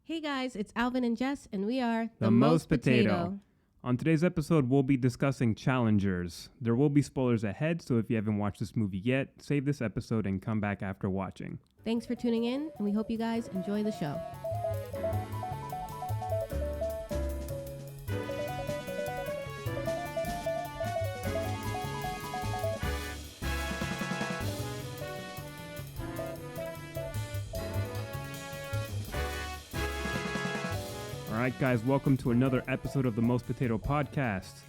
Hey guys, it's Alvin and Jess, and we are The Most Potato. On today's episode, we'll be discussing Challengers. There will be spoilers ahead, so if you haven't watched this movie yet, save this episode and come back after watching. Thanks for tuning in, and we hope you guys enjoy the show. All right, guys, welcome to another episode of the Most Potato Podcast,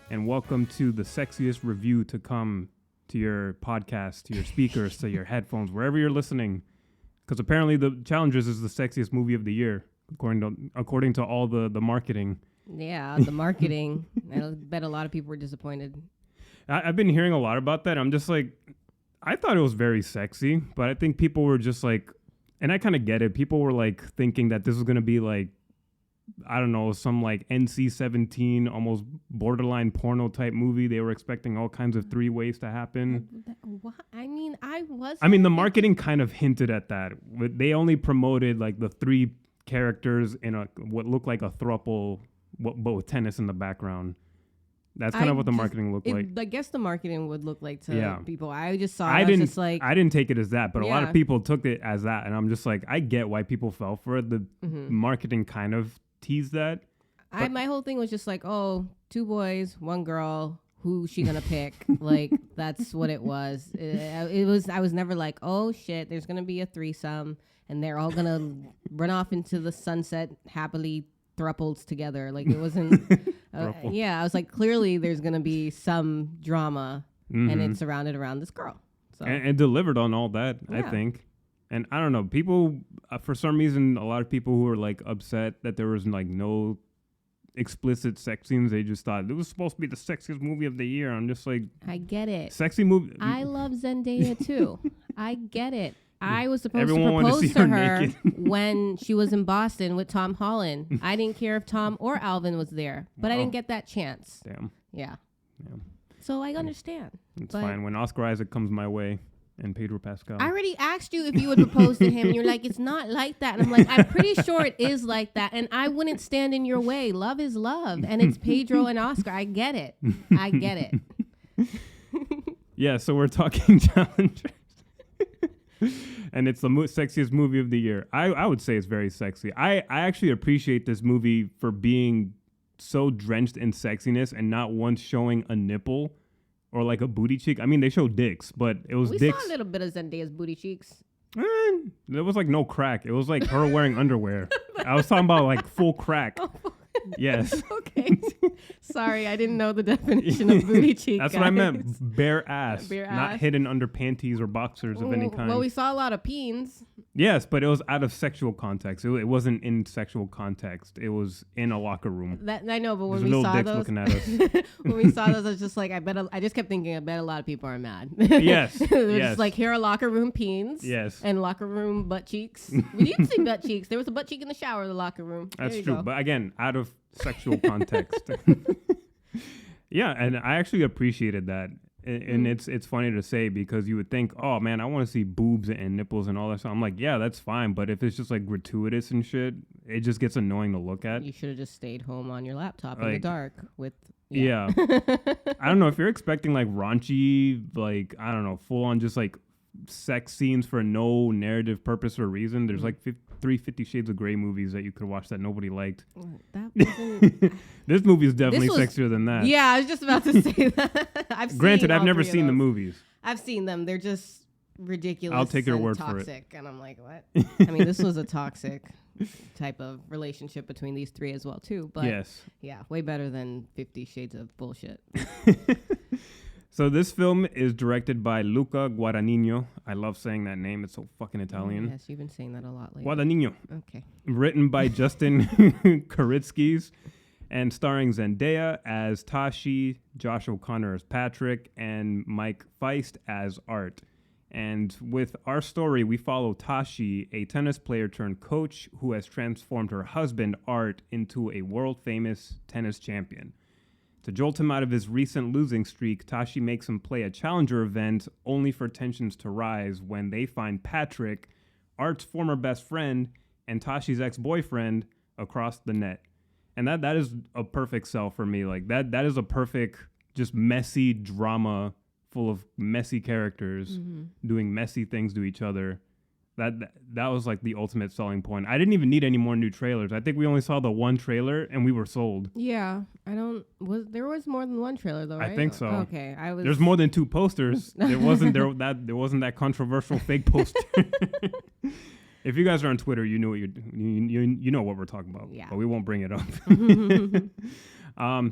and welcome to the sexiest review to come to your podcast, to your speakers, to your headphones, wherever you're listening, because apparently the Challengers is the sexiest movie of the year, according to all the marketing. Yeah, the marketing. I bet a lot of people were disappointed. I've been hearing a lot about that. I'm just like, I thought it was very sexy, but I think people were just like, and I kind of get it. People were like thinking that this was going to be like, I don't know, some like NC-17, almost borderline porno type movie. They were expecting all kinds of three ways to happen. What? I mean, the marketing kind of hinted at that. They only promoted like the three characters in what looked like a throuple, but with tennis in the background. That's kind of what the marketing looked like. I guess the marketing would look like to people. I just saw I it didn't, just like... I didn't take it as that, but a lot of people took it as that. And I'm just like, I get why people fell for it. The marketing kind of teased that. My whole thing was just like, oh, two boys, one girl, who's she gonna pick? Like, that's what it was. I was never like, oh shit, there's gonna be a threesome and they're all gonna run off into the sunset happily thruples together. Like, it wasn't I was like, clearly there's gonna be some drama and it's surrounded around this girl. So and delivered on all that, yeah. I think. And I don't know, people, for some reason, a lot of people who were like upset that there was like no explicit sex scenes, they just thought it was supposed to be the sexiest movie of the year. I'm just like, I get it. Sexy movie. I love Zendaya too. I get it. I was supposed Everyone to propose to her naked. when she was in Boston with Tom Holland. I didn't care if Tom or Alvin was there, but I didn't get that chance. Damn. Yeah. Yeah. So I understand. It's fine. When Oscar Isaac comes my way and Pedro Pascal. I already asked you if you would propose to him, and you're like, it's not like that. And I'm like, I'm pretty sure it is like that, and I wouldn't stand in your way. Love is love, and it's Pedro and Oscar. I get it. I get it. Yeah, so we're talking Challengers. And it's the sexiest movie of the year. I would say it's very sexy. I actually appreciate this movie for being so drenched in sexiness and not once showing a nipple or like a booty cheek. I mean, they show dicks, but it was dicks. We saw a little bit of Zendaya's booty cheeks. There was like no crack. It was like her wearing underwear. I was talking about like full crack. Yes. Okay. Sorry, I didn't know the definition of booty cheek. That's what I meant. Bare ass. Bare not ass. Hidden under panties or boxers of any kind. Well, we saw a lot of peens. Yes, but it was out of sexual context. It wasn't in sexual context. It was in a locker room. That I know, but when There's we saw dicks those, looking at us. when we saw those, I was just like, I just kept thinking, I bet a lot of people are mad. Yes. They're Yes. just like, here are locker room peens. Yes. And locker room butt cheeks. We didn't see butt cheeks. There was a butt cheek in the shower of the locker room. That's there you true. go. But again, out of sexual context. Yeah, and I actually appreciated that. And it's funny to say because you would think, oh man, I want to see boobs and nipples and all that stuff. I'm like, yeah, that's fine. But if it's just like gratuitous and shit, it just gets annoying to look at. You should have just stayed home on your laptop in the dark with. Yeah. I don't know if you're expecting like raunchy, like, I don't know, full on just like sex scenes for no narrative purpose or reason. There's like 350 Shades of Grey movies that you could watch that nobody liked. That wasn't. This movie is definitely sexier than that. Yeah, I was just about to say that. I've never seen the movies. I've seen them. They're just ridiculous. I'll take your word toxic, for it. And I'm like, what? I mean, this was a toxic type of relationship between these three as well, too. But yes. Yeah, way better than 50 Shades of bullshit. So this film is directed by Luca Guadagnino. I love saying that name. It's so fucking Italian. Yes, you've been saying that a lot lately. Guadagnino. Okay. Written by Justin Koritskis and starring Zendaya as Tashi, Josh O'Connor as Patrick, and Mike Feist as Art. And with our story, we follow Tashi, a tennis player turned coach who has transformed her husband, Art, into a world-famous tennis champion. To jolt him out of his recent losing streak, Tashi makes him play a challenger event only for tensions to rise when they find Patrick, Art's former best friend, and Tashi's ex-boyfriend across the net. And that is a perfect sell for me. Like that is a perfect, just messy drama full of messy characters doing messy things to each other. That was like the ultimate selling point. I didn't even need any more new trailers. I think we only saw the one trailer and we were sold. Yeah, there was more than one trailer though, right? I think so. Okay, There's more than 2 posters. There wasn't that controversial fake poster. If you guys are on Twitter, you know what you know what we're talking about. Yeah. But we won't bring it up.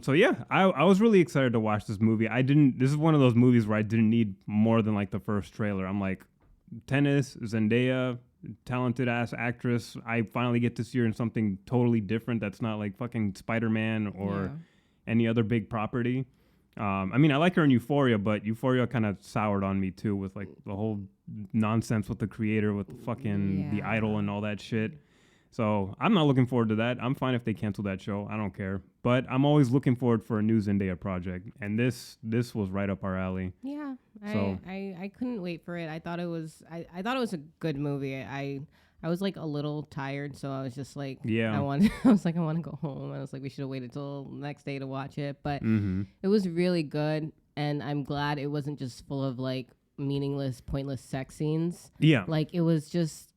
So yeah, I was really excited to watch this movie. This is one of those movies where I didn't need more than like the first trailer. I'm like, tennis, Zendaya, talented ass actress. I finally get to see her in something totally different that's not like fucking Spider-Man or any other big property. I mean, I like her in Euphoria, but Euphoria kind of soured on me too with like the whole nonsense with the creator, with the fucking the idol and all that shit. So I'm not looking forward to that. I'm fine if they cancel that show. I don't care. But I'm always looking forward for a new Zendaya project, and this was right up our alley. Yeah, So I couldn't wait for it. I thought it was a good movie. I was like a little tired, so I was just like, I want to go home. I was like, we should have waited till the next day to watch it, but it was really good, and I'm glad it wasn't just full of like meaningless, pointless sex scenes. Yeah, like it was just.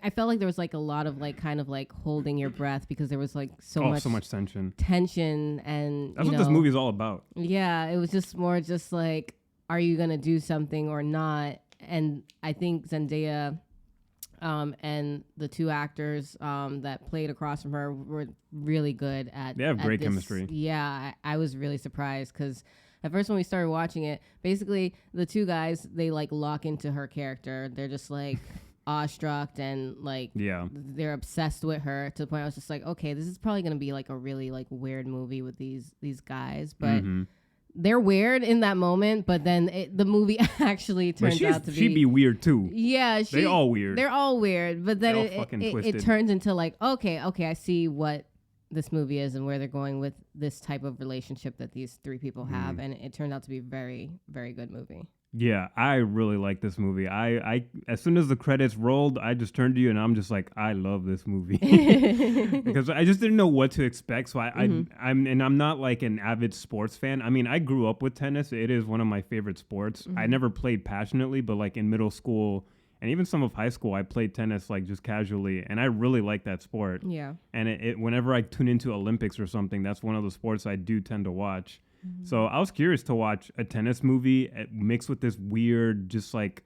I felt like there was like a lot of like kind of like holding your breath because there was like so much tension, and that's what this movie is all about. Yeah, it was just more just like, are you gonna do something or not? And I think Zendaya and the 2 actors that played across from her were really good at. They have great chemistry. Yeah, I was really surprised because at first when we started watching it, basically the 2 guys, they like lock into her character. They're just like awestruck and like they're obsessed with her to the point I was just like, okay, this is probably gonna be like a really like weird movie with these guys, but they're weird in that moment, but then the movie actually turns out to be... She'd be weird too. Yeah. They're all weird. They're all weird, but then it turns into like, okay, I see what this movie is and where they're going with this type of relationship that these 3 people have, and it turned out to be a very, very good movie. Yeah, I really like this movie. I as soon as the credits rolled, I just turned to you and I'm just like, I love this movie because I just didn't know what to expect. So I'm not like an avid sports fan. I mean, I grew up with tennis. It is one of my favorite sports. I never played passionately, but like in middle school and even some of high school, I played tennis like just casually, and I really like that sport. Yeah. And it whenever I tune into Olympics or something, that's one of the sports I do tend to watch. So I was curious to watch a tennis movie mixed with this weird, just like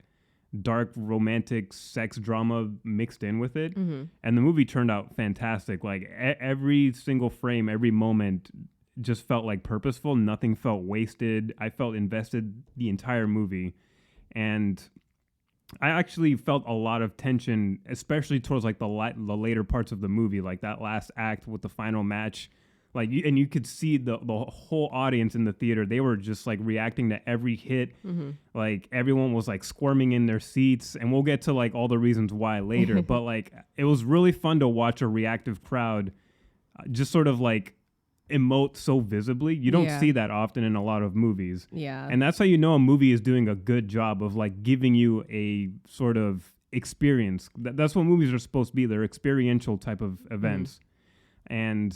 dark romantic sex drama mixed in with it. And the movie turned out fantastic. Like every single frame, every moment just felt like purposeful. Nothing felt wasted. I felt invested the entire movie. And I actually felt a lot of tension, especially towards like the later parts of the movie, like that last act with the final match. Like you could see the whole audience in the theater. They were just like reacting to every hit. Like everyone was like squirming in their seats, and we'll get to like all the reasons why later. But like it was really fun to watch a reactive crowd just sort of like emote so visibly. You don't see that often in a lot of movies. Yeah, and that's how you know a movie is doing a good job of like giving you a sort of experience. That's what movies are supposed to be. They're experiential type of events, and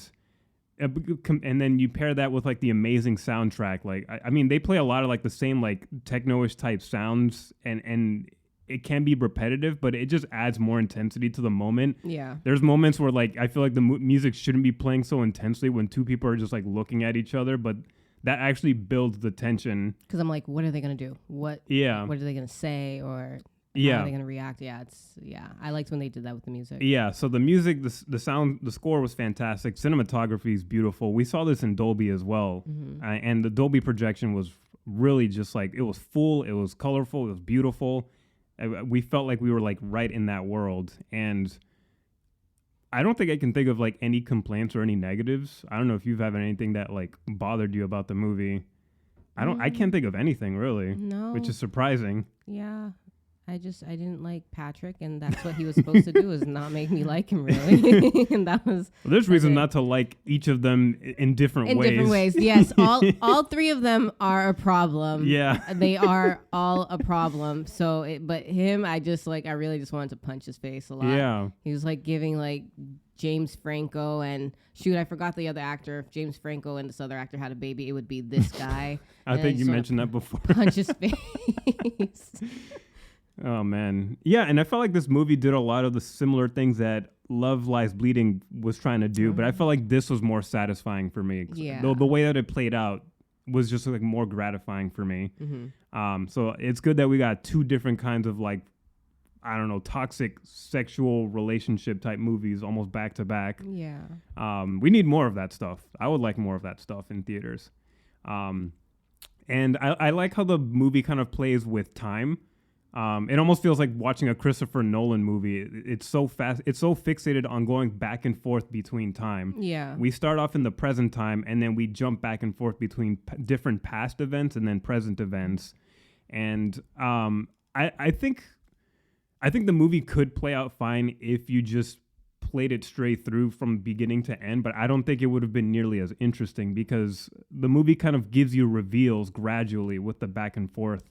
then you pair that with like the amazing soundtrack. Like I mean, they play a lot of like the same like techno-ish type sounds, and it can be repetitive, but it just adds more intensity to the moment. Yeah, there's moments where like I feel like the music shouldn't be playing so intensely when 2 people are just like looking at each other, but that actually builds the tension. Because I'm like, what are they gonna do? What are they gonna say? Or how are they gonna react? I liked when they did that with the music. Yeah, so the music, the sound, the score was fantastic. Cinematography is beautiful. We saw this in Dolby as well, and the Dolby projection was really just like, it was full, it was colorful, it was beautiful. We felt like we were like right in that world, and I don't think I can think of like any complaints or any negatives. I don't know if you've had anything that like bothered you about the movie. I can't think of anything really. No, which is surprising. Yeah. I didn't like Patrick, and that's what he was supposed to do, is not make me like him, really. And that was. Well, there's reason not to like each of them in different ways. In different ways, yes. All three of them are a problem. Yeah, they are all a problem. So, but him, I really just wanted to punch his face a lot. Yeah, he was like giving like James Franco, and shoot, I forgot the other actor. If James Franco and this other actor had a baby, it would be this guy. I think you mentioned that before. Punch his face. Oh man, yeah, and I felt like this movie did a lot of the similar things that Love Lies Bleeding was trying to do, but I felt like this was more satisfying for me. Yeah, the way that it played out was just like more gratifying for me. Mm-hmm. So it's good that we got two different kinds of like, I don't know, toxic sexual relationship type movies almost back to back. Yeah. We need more of that stuff. I would like more of that stuff in theaters. And I like how the movie kind of plays with time. It almost feels like watching a Christopher Nolan movie. It's so fast. It's so fixated on going back and forth between time. Yeah. We start off in the present time, and then we jump back and forth between different past events and then present events. And I think the movie could play out fine if you just played it straight through from beginning to end, but I don't think it would have been nearly as interesting because the movie kind of gives you reveals gradually with the back and forth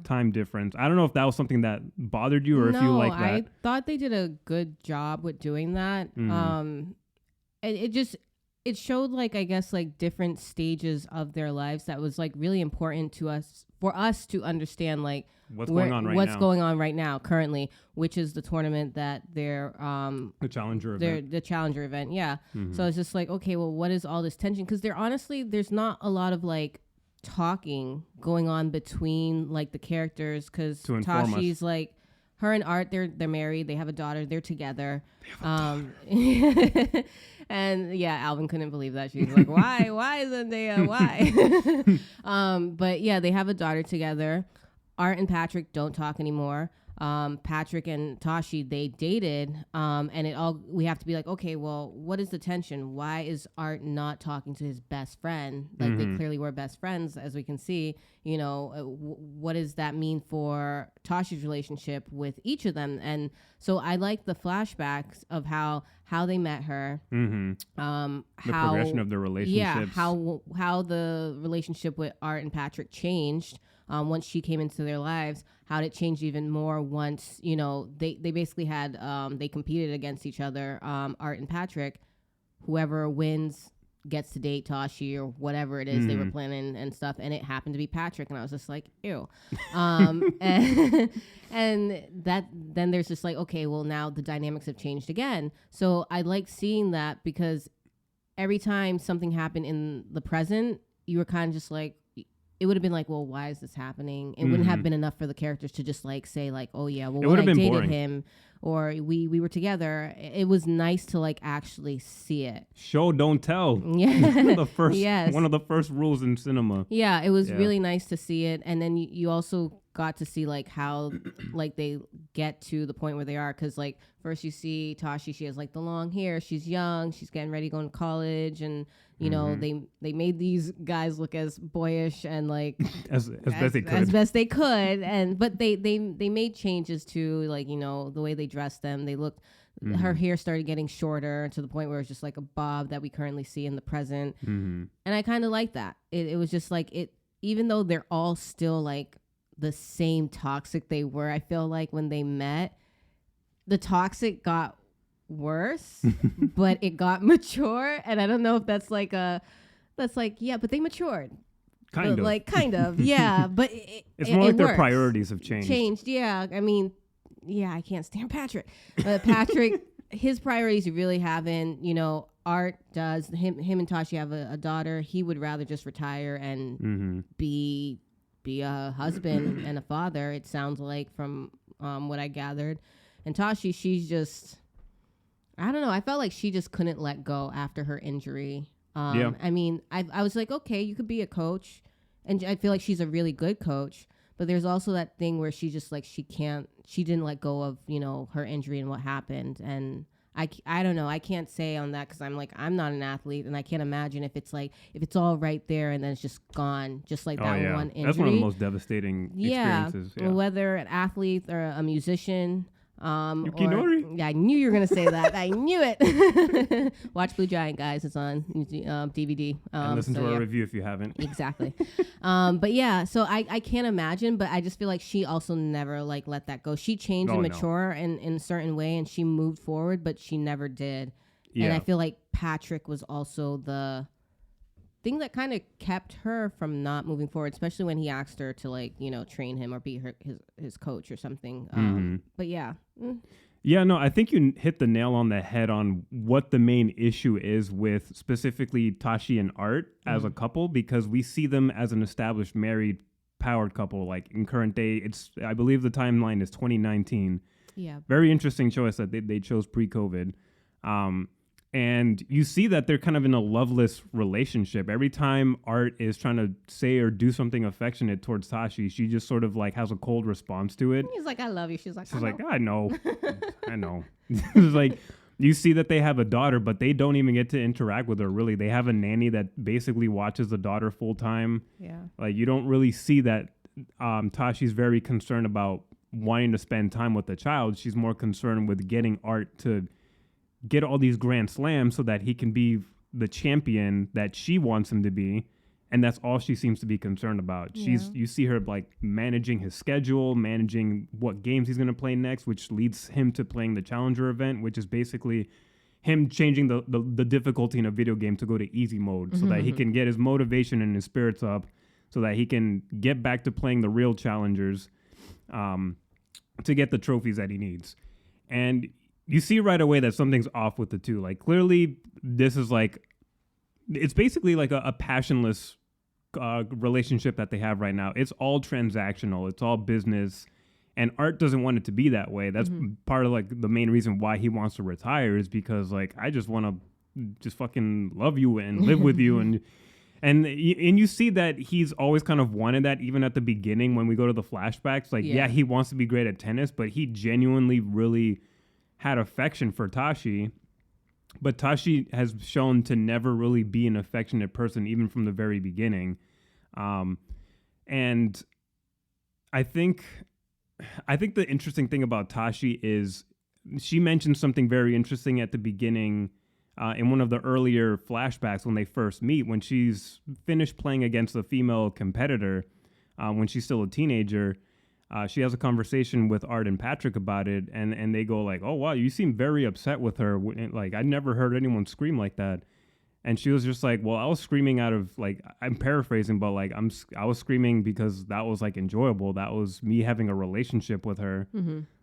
time difference. I don't know if that was something that bothered you or if you like that. I thought they did a good job with doing that. Mm-hmm. It showed like, I guess, like different stages of their lives that was like really important for us to understand like what's going on right now currently, which is the tournament that they're the challenger event. The challenger event. Yeah. Mm-hmm. So it's just like, okay, well, what is all this tension? Because there's not a lot of like talking going on between like the characters, because Tashi's like, her and Art, they're married, they have a daughter, they're together. And yeah, Alvin couldn't believe that. She's like, why Zendaya? Why? But yeah, they have a daughter together. Art and Patrick don't talk anymore. Patrick and Tashi, they dated, and we have to be like, okay, well, what is the tension? Why is Art not talking to his best friend? Like, they clearly were best friends, as we can see. You know, what does that mean for Tashi's relationship with each of them? And so I like the flashbacks of how they met her. The progression of the relationships. Yeah, how the relationship with Art and Patrick changed. Once she came into their lives, how it changed even more once, you know, they basically had, they competed against each other, Art and Patrick. Whoever wins gets to date Tashi or whatever it is they were planning and stuff. And it happened to be Patrick. And I was just like, ew. And then there's just like, okay, well, now the dynamics have changed again. So I like seeing that, because every time something happened in the present, you were kind of just like, it would have been like, well, why is this happening? It wouldn't have been enough for the characters to just like say like, oh yeah, well, when I dated boring. Him or we were together. It was nice to like actually see it. Show don't tell. Yeah, one of the first rules in cinema. Yeah, it was really nice to see it, and then you also got to see like how like they get to the point where they are, because like first you see Tashi, she has like the long hair, she's young, she's getting ready to go to college, and you know they made these guys look as boyish and like as best they could, and but they made changes to, like, you know, the way they dressed them. They looked her hair started getting shorter to the point where it's just like a bob that we currently see in the present, and I kind of like that. It was just like, it, even though they're all still like the same toxic they were, I feel like when they met, the toxic got worse, but it got mature. And I don't know if that's like yeah, but they matured. Kind of, yeah. But it's more like their priorities have changed. Yeah. I mean, yeah, I can't stand Patrick. Patrick, his priorities really haven't, you know, Art does. Him and Tashi have a daughter. He would rather just retire and be a husband and a father, it sounds like, from what I gathered. And Tashi, she's just, I don't know, I felt like she just couldn't let go after her injury. I mean, I was like, okay, you could be a coach, and I feel like she's a really good coach, but there's also that thing where she just like, she didn't let go of, you know, her injury and what happened. And I don't know. I can't say on that because I'm like, I'm not an athlete, and I can't imagine if it's like, if it's all right there and then it's just gone, just like that one injury. That's one of the most devastating experiences. Yeah. Whether an athlete or a musician. Yukinori? Yeah, I knew you were gonna say that. I knew it. Watch Blue Giant, guys. It's on DVD. And listen to our review if you haven't. Exactly. But yeah, so I can't imagine, but I just feel like she also never like let that go. She changed and mature in a certain way, and she moved forward, but she never did. Yeah. And I feel like Patrick was also the thing that kind of kept her from not moving forward, especially when he asked her to like, you know, train him or be his coach or something. But yeah. Yeah, no, I think you hit the nail on the head on what the main issue is with specifically Tashi and Art as a couple, because we see them as an established married powered couple. Like in current day, I believe the timeline is 2019. Yeah. Very interesting choice that they chose pre-COVID. And you see that they're kind of in a loveless relationship. Every time Art is trying to say or do something affectionate towards Tashi, she just sort of like has a cold response to it. He's like, I love you. She's like, I know. I know. It's like, you see that they have a daughter, but they don't even get to interact with her, really. They have a nanny that basically watches the daughter full time. Yeah. Like, you don't really see that Tashi's very concerned about wanting to spend time with the child. She's more concerned with getting Art to get all these grand slams so that he can be the champion that she wants him to be, and that's all she seems to be concerned about. You see her like managing his schedule, managing what games he's going to play next, which leads him to playing the challenger event, which is basically him changing the difficulty in a video game to go to easy mode so that he can get his motivation and his spirits up so that he can get back to playing the real challengers to get the trophies that he needs. And you see right away that something's off with the two. Like, clearly, this is like, it's basically like a passionless relationship that they have right now. It's all transactional. It's all business. And Art doesn't want it to be that way. That's part of like the main reason why he wants to retire, is because like, I just want to just fucking love you and live with you. And you see that he's always kind of wanted that, even at the beginning when we go to the flashbacks. Like, yeah, he wants to be great at tennis, but he genuinely really had affection for Tashi, but Tashi has shown to never really be an affectionate person, even from the very beginning. And I think the interesting thing about Tashi is she mentioned something very interesting at the beginning in one of the earlier flashbacks when they first meet, when she's finished playing against a female competitor when she's still a teenager. She has a conversation with Art and Patrick about it, and they go like, oh, wow, you seem very upset with her. Like, I never heard anyone scream like that. And she was just like, well, I was screaming out of, like, I'm paraphrasing, but like, I was screaming because that was like enjoyable. That was me having a relationship with her.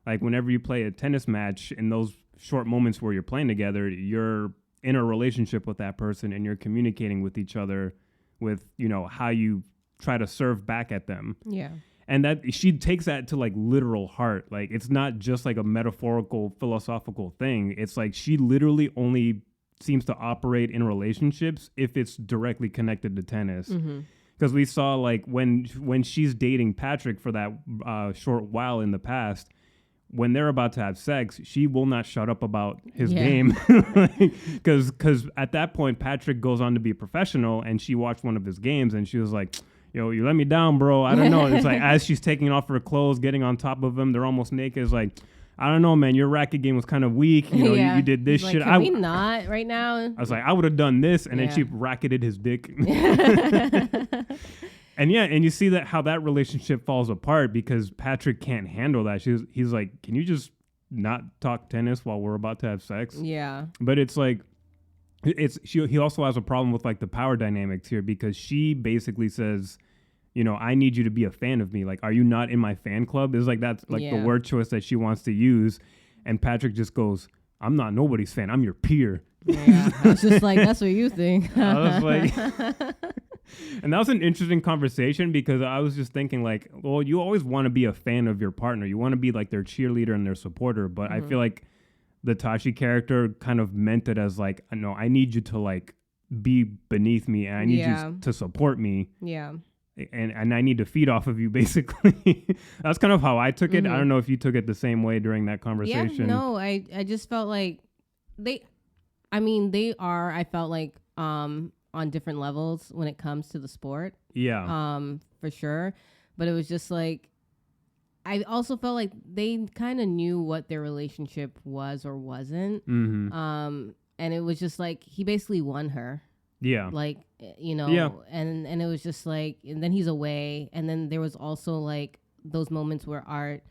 Like, whenever you play a tennis match, in those short moments where you're playing together, you're in a relationship with that person and you're communicating with each other with, you know, how you try to serve back at them. Yeah. And that she takes that to like literal heart. Like, it's not just like a metaphorical, philosophical thing. It's like she literally only seems to operate in relationships if it's directly connected to tennis. Because we saw like when she's dating Patrick for that short while in the past, when they're about to have sex, she will not shut up about his game. Because at that point, Patrick goes on to be a professional, and she watched one of his games and she was like, yo, you let me down, bro. I don't know. It's like, as she's taking off her clothes, getting on top of him, they're almost naked. It's like, I don't know, man. Your racket game was kind of weak. You know, you did this shit. Like, can we not right now? I was like, I would have done this, and then she racketed his dick. And you see that how that relationship falls apart because Patrick can't handle that. He's like, can you just not talk tennis while we're about to have sex? Yeah. But it's like, he also has a problem with like the power dynamics here, because she basically says, you know, I need you to be a fan of me. Like, are you not in my fan club? It's like, that's like the word choice that she wants to use. And Patrick just goes, I'm not nobody's fan. I'm your peer. Yeah. I was just like, that's what you think. I was like, and that was an interesting conversation, because I was just thinking like, well, you always want to be a fan of your partner. You want to be like their cheerleader and their supporter. But I feel like the Tashi character kind of meant it as like, no, I need you to like be beneath me, and I need you to support me. Yeah. And I need to feed off of you, basically. That's kind of how I took it. I don't know if you took it the same way during that conversation. Yeah, no, I just felt like they, I mean, they are. I felt like on different levels when it comes to the sport. Yeah. For sure. But it was just like I also felt like they kind of knew what their relationship was or wasn't. Mm-hmm. And it was just like he basically won her. Yeah. Like you know, Yeah. and it was just like, and then he's away, and then there was also like those moments where Art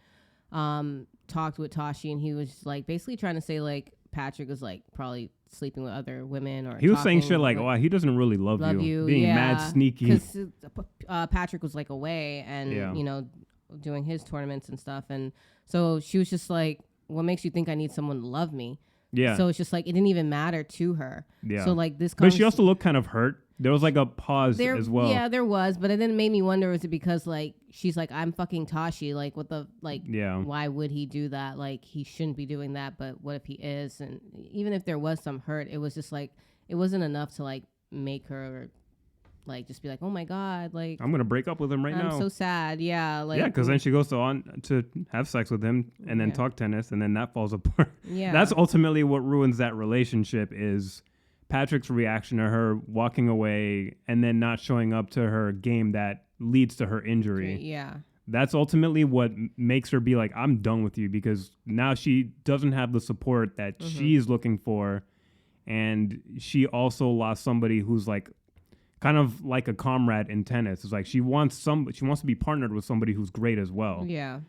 talked with Tashi, and he was like basically trying to say like Patrick was like probably sleeping with other women, or He was saying shit like, with, "Oh, he doesn't really love you," being yeah, mad sneaky. because Patrick was like away and Yeah. you know doing his tournaments and stuff, and so she was just like, "What makes you think I need someone to love me?" Yeah. So it's just like it didn't even matter to her. Yeah. So like this, but she also looked kind of hurt. There was like a pause as well. Yeah, there was, but it then made me wonder: was it because like she's like, I'm fucking Tashi, like what the like? Yeah. Why would he do that? Like he shouldn't be doing that. But what if he is? And even if there was some hurt, it was just like it wasn't enough to like make her like just be like, oh my god, like I'm gonna break up with him right now. I'm so sad. Yeah, like yeah, because then she goes on to have sex with him and then talk tennis, and then that falls apart. Yeah, That's ultimately what ruins that relationship is Patrick's reaction to her walking away and then not showing up to her game that leads to her injury. Yeah. That's ultimately what makes her be like, I'm done with you, because now she doesn't have the support that she's looking for. And she also lost somebody who's like kind of like a comrade in tennis. It's like she wants to be partnered with somebody who's great as well. Yeah.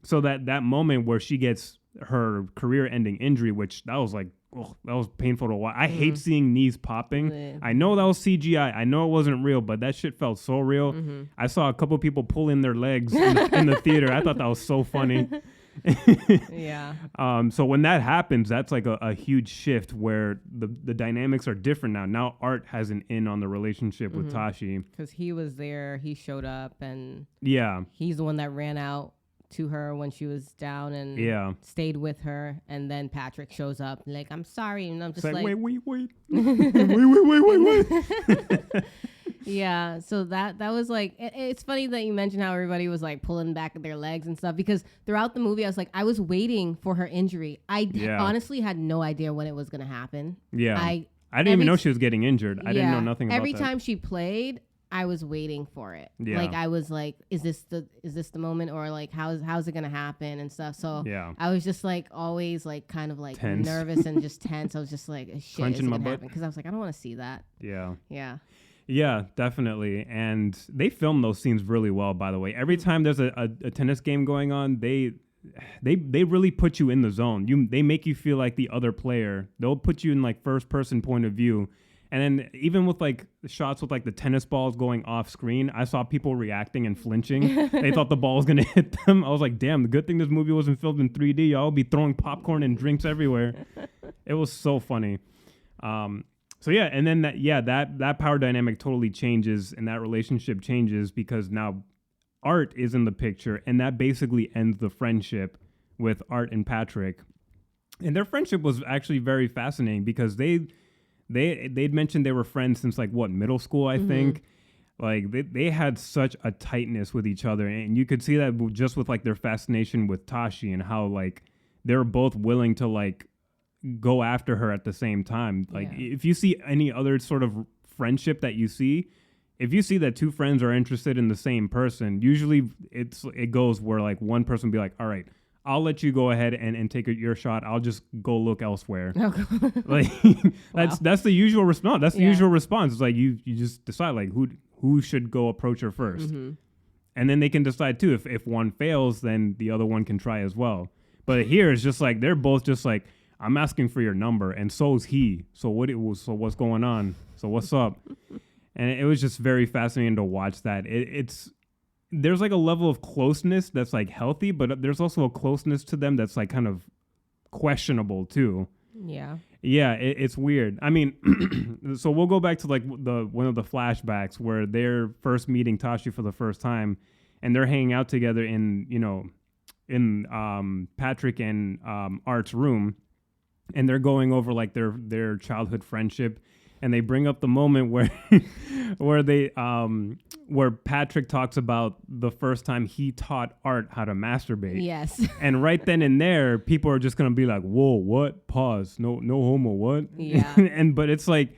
So that moment where she gets her career-ending injury, which that was like, oh, that was painful to watch. I hate seeing knees popping. I know that was CGI. I know it wasn't real, but that shit felt so real. I saw a couple people pulling their legs in the theater. I thought that was so funny. Yeah. So when that happens, that's like a huge shift where the dynamics are different now. Now Art has an in on the relationship with Tashi. Because he was there, he showed up, and Yeah. he's the one that ran out to her when she was down and stayed with her, and then Patrick shows up like, I'm sorry, and I'm just like wait wait. yeah, so that was like it's funny that you mentioned how everybody was like pulling back their legs and stuff, because throughout the movie I was waiting for her injury. I honestly had no idea when it was going to happen. I didn't even know she was getting injured. I didn't know nothing about that. Every time she played, I was waiting for it. Yeah. Like I was like, is this the moment, or like how's it gonna happen and stuff. So I was just like always like kind of like tense. Nervous and just tense. I was just like, shit, clenching is it my gonna butt, happen? Because I was like, I don't want to see that. Yeah, definitely. And they film those scenes really well, by the way. Every time there's a tennis game going on, they really put you in the zone. They make you feel like the other player. They'll put you in like first person point of view. And then even with like shots with like the tennis balls going off screen, I saw people reacting and flinching. They thought the ball was going to hit them. I was like, damn, the good thing this movie wasn't filmed in 3D. Y'all be throwing popcorn and drinks everywhere. It was so funny. So yeah, and then that power dynamic totally changes, and that relationship changes because now Art is in the picture, and that basically ends the friendship with Art and Patrick. And their friendship was actually very fascinating because they'd mentioned they were friends since like middle school, I think. Like they had such a tightness with each other, and you could see that just with like their fascination with Tashi and how like they were both willing to like go after her at the same time. Like if you see any other sort of friendship that you see, if you see that two friends are interested in the same person, usually it goes where like one person be like, all right, I'll let you go ahead and take your shot. I'll just go look elsewhere. Like that's the usual response. That's the usual response. It's like you just decide like who should go approach her first. And then they can decide too, if one fails, then the other one can try as well. But here it's just like they're both just like, I'm asking for your number, and so is he. So what's going on? So what's up? And it was just very fascinating to watch that. There's like a level of closeness that's like healthy, but there's also a closeness to them that's like kind of questionable too. Yeah, it's weird. I mean, so we'll go back to like one of the flashbacks where they're first meeting Tashi for the first time, and they're hanging out together in Patrick and Art's room. And they're going over like their childhood friendship. and they bring up the moment where where Patrick talks about the first time he taught Art how to masturbate. Yes. And right then and there, people are just gonna be like, "Whoa, what? Pause. No homo. What?" Yeah. But it's like,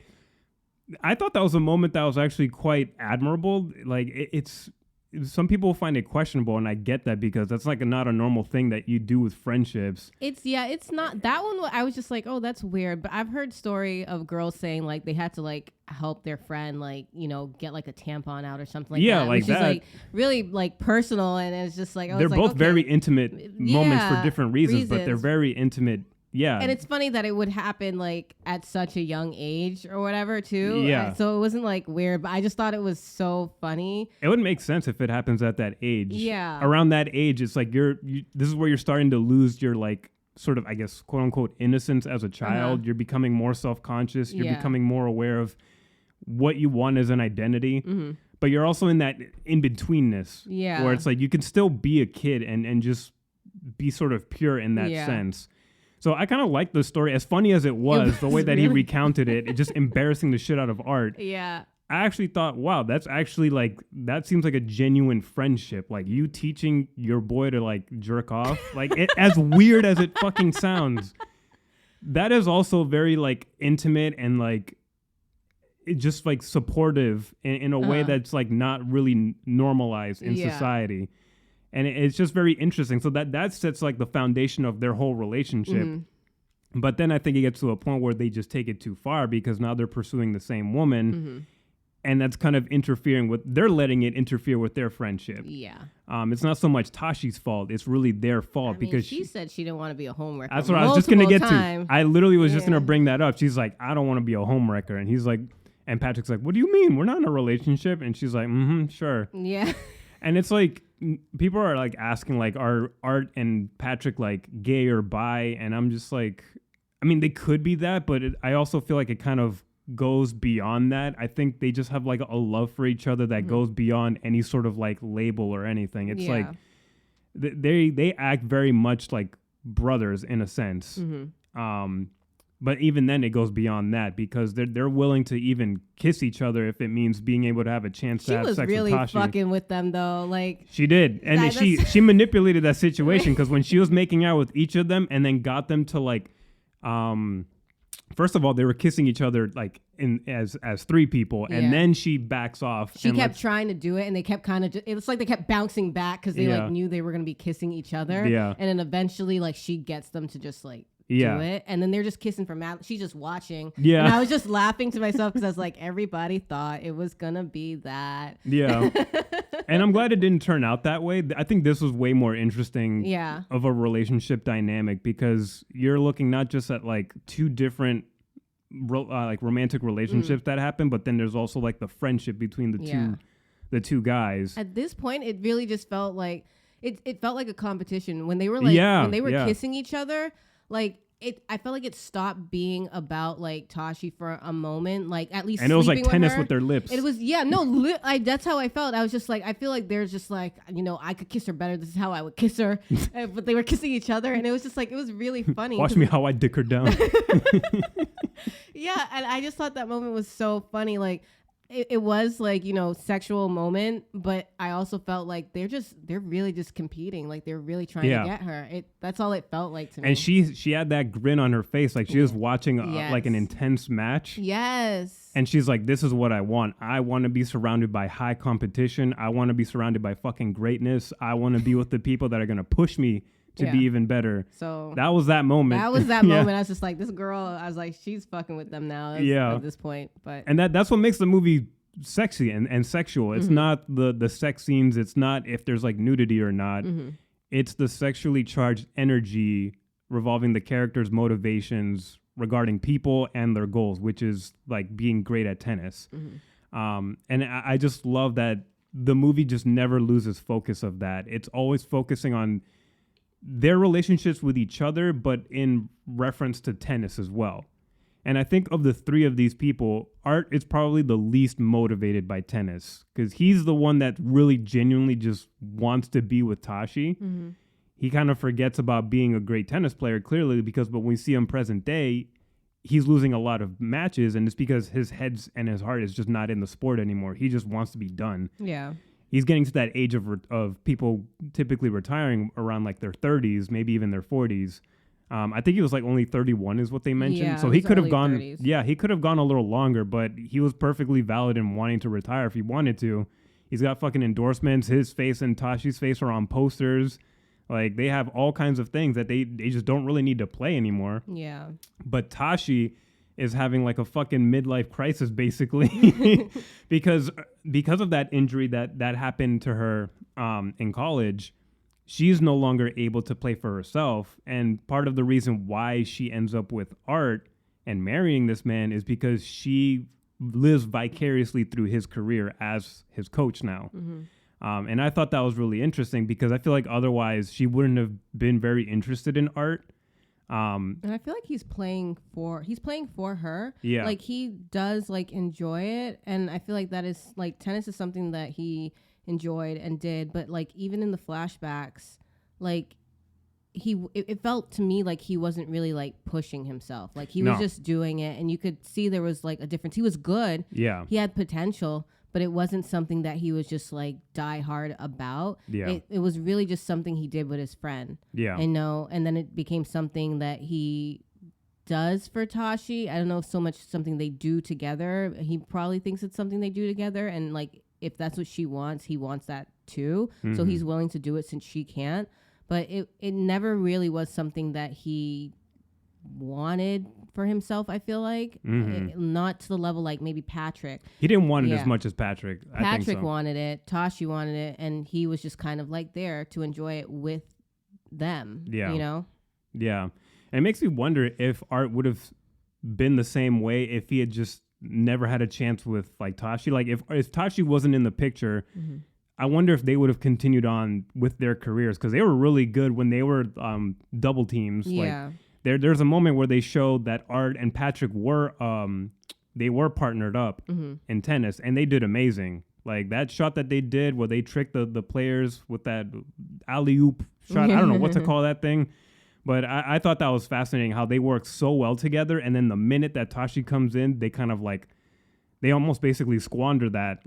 I thought that was a moment that was actually quite admirable. Like it's some people find it questionable, and I get that because that's like not a normal thing that you do with friendships. It's not that one. I was just like, oh, that's weird. But I've heard story of girls saying like they had to like help their friend like, you know, get like a tampon out or something like that. Like which that. Is like really like personal, and it's just like they're both very intimate moments for different reasons, but they're very intimate. Yeah. And it's funny that it would happen like at such a young age or whatever too. Yeah. So it wasn't like weird, but I just thought it was so funny. It would make sense if it happens at that age. Yeah. Around that age, it's like this is where you're starting to lose your like sort of, I guess, quote unquote innocence as a child. You're becoming more self-conscious. You're becoming more aware of what you want as an identity. Mm-hmm. But you're also in that in-betweenness. Yeah. Where it's like you can still be a kid and just be sort of pure in that sense. So I kind of like the story. As funny as it was, the way that he recounted it just embarrassing the shit out of Art. Yeah. I actually thought, wow, that's actually like, that seems like a genuine friendship. Like you teaching your boy to like jerk off. Like as weird as it fucking sounds, that is also very like intimate and like, it just like supportive in a way that's like not really normalized in society. And it's just very interesting. So that sets like the foundation of their whole relationship. Mm-hmm. But then I think it gets to a point where they just take it too far because now they're pursuing the same woman. Mm-hmm. And that's kind of they're letting it interfere with their friendship. Yeah. It's not so much Tashi's fault. It's really their fault because she said she didn't want to be a homewrecker. That's what I was just going to get to. I literally was just going to bring that up. She's like, I don't want to be a homewrecker. And he's like, and Patrick's like, what do you mean? We're not in a relationship. And she's like, sure. Yeah. And it's like, people are like asking like, are Art and Patrick like gay or bi? And I'm just like, I mean, they could be that, but I also feel like it kind of goes beyond that. I think they just have like a love for each other that goes beyond any sort of like label or anything. It's like they act very much like brothers in a sense. Mm-hmm. But even then, it goes beyond that because they're willing to even kiss each other if it means being able to have a chance to have sex with Tashi. She was really fucking with them though, like she did, and she manipulated that situation because when she was making out with each of them and then got them to like, first of all, they were kissing each other like as three people, and then she backs off. She kept trying to do it, and they kept kind of. It's like they kept bouncing back because they like knew they were gonna be kissing each other. Yeah, and then eventually, like she gets them to just like. Do it, and then they're just kissing from out. She's just watching. Yeah, and I was just laughing to myself because I was like, everybody thought it was gonna be that. Yeah, and I'm glad it didn't turn out that way. I think this was way more interesting. Of a relationship dynamic because you're looking not just at like two different like romantic relationships that happen, but then there's also like the friendship between the two guys. At this point, it really just felt like it felt like a competition when they were like kissing each other. Like I felt like it stopped being about like Tashi for a moment, like at least. And it was like tennis with their lips. It was that's how I felt. I was just like, I feel like there's just like, you know, I could kiss her better. This is how I would kiss her, but they were kissing each other, and it was just like it was really funny. Watch me how I dick her down. Yeah, and I just thought that moment was so funny. Like it was like, you know, sexual moment, but I also felt like they're really just competing. Like they're really trying to get her. That's all it felt like to me. And she had that grin on her face. Like she was watching like an intense match. Yes. And she's like, this is what I want. I want to be surrounded by high competition. I want to be surrounded by fucking greatness. I want to be with the people that are going to push me to be even better. So that was that moment. That was that moment. I was just like, this girl, I was like, she's fucking with them now at this point. And that's what makes the movie sexy and sexual. It's not the sex scenes. It's not if there's like nudity or not. It's the sexually charged energy revolving the characters' motivations regarding people and their goals, which is like being great at tennis. And I just love that the movie just never loses focus of that. It's always focusing on their relationships with each other, but in reference to tennis as well. And I think of the three of these people, Art is probably the least motivated by tennis because he's the one that really genuinely just wants to be with Tashi. He kind of forgets about being a great tennis player, clearly, but when we see him present day, he's losing a lot of matches, and it's because his head and his heart is just not in the sport anymore. He just wants to be done. Yeah. He's getting to that age of people typically retiring around like their 30s, maybe even their 40s. I think he was like only 31 is what they mentioned. Yeah, So it he was could have early gone, 30s. yeah, he could have gone a little longer, but he was perfectly valid in wanting to retire if he wanted to. He's got fucking endorsements. His face and Tashi's face are on posters. Like, they have all kinds of things that they just don't really need to play anymore. Yeah. But Tashi is having like a fucking midlife crisis basically because of that injury that happened to her in college. She's no longer able to play for herself, and part of the reason why she ends up with Art and marrying this man is because she lives vicariously through his career as his coach now. And I thought that was really interesting because I feel like otherwise she wouldn't have been very interested in Art. And I feel like he's playing for her. Yeah. Like, he does like enjoy it, and I feel like that is like tennis is something that he enjoyed and did, but like even in the flashbacks, like it felt to me like he wasn't really like pushing himself. Like, he was just doing it, and you could see there was like a difference. He was good. Yeah. He had potential, but it wasn't something that he was just like die hard about. Yeah. It was really just something he did with his friend. Yeah. And then it became something that he does for Tashi. I don't know if so much something they do together. He probably thinks it's something they do together, and like if that's what she wants, he wants that too. So he's willing to do it since she can't. But it never really was something that he wanted for himself, I feel like. Not to the level like maybe Patrick. He didn't want it as much as Patrick. I think so. Wanted it, Tashi wanted it, and he was just kind of like there to enjoy it with them. Yeah. You know? Yeah. And it makes me wonder if Art would have been the same way if he had just never had a chance with like Tashi. Like, if Tashi wasn't in the picture, I wonder if they would have continued on with their careers, because they were really good when they were double teams. Yeah. Like, there's a moment where they showed that Art and Patrick were they were partnered up in tennis, and they did amazing. Like, that shot that they did where they tricked the players with that alley-oop shot. I don't know what to call that thing. But I thought that was fascinating how they worked so well together. And then the minute that Tashi comes in, they kind of like, they almost basically squander that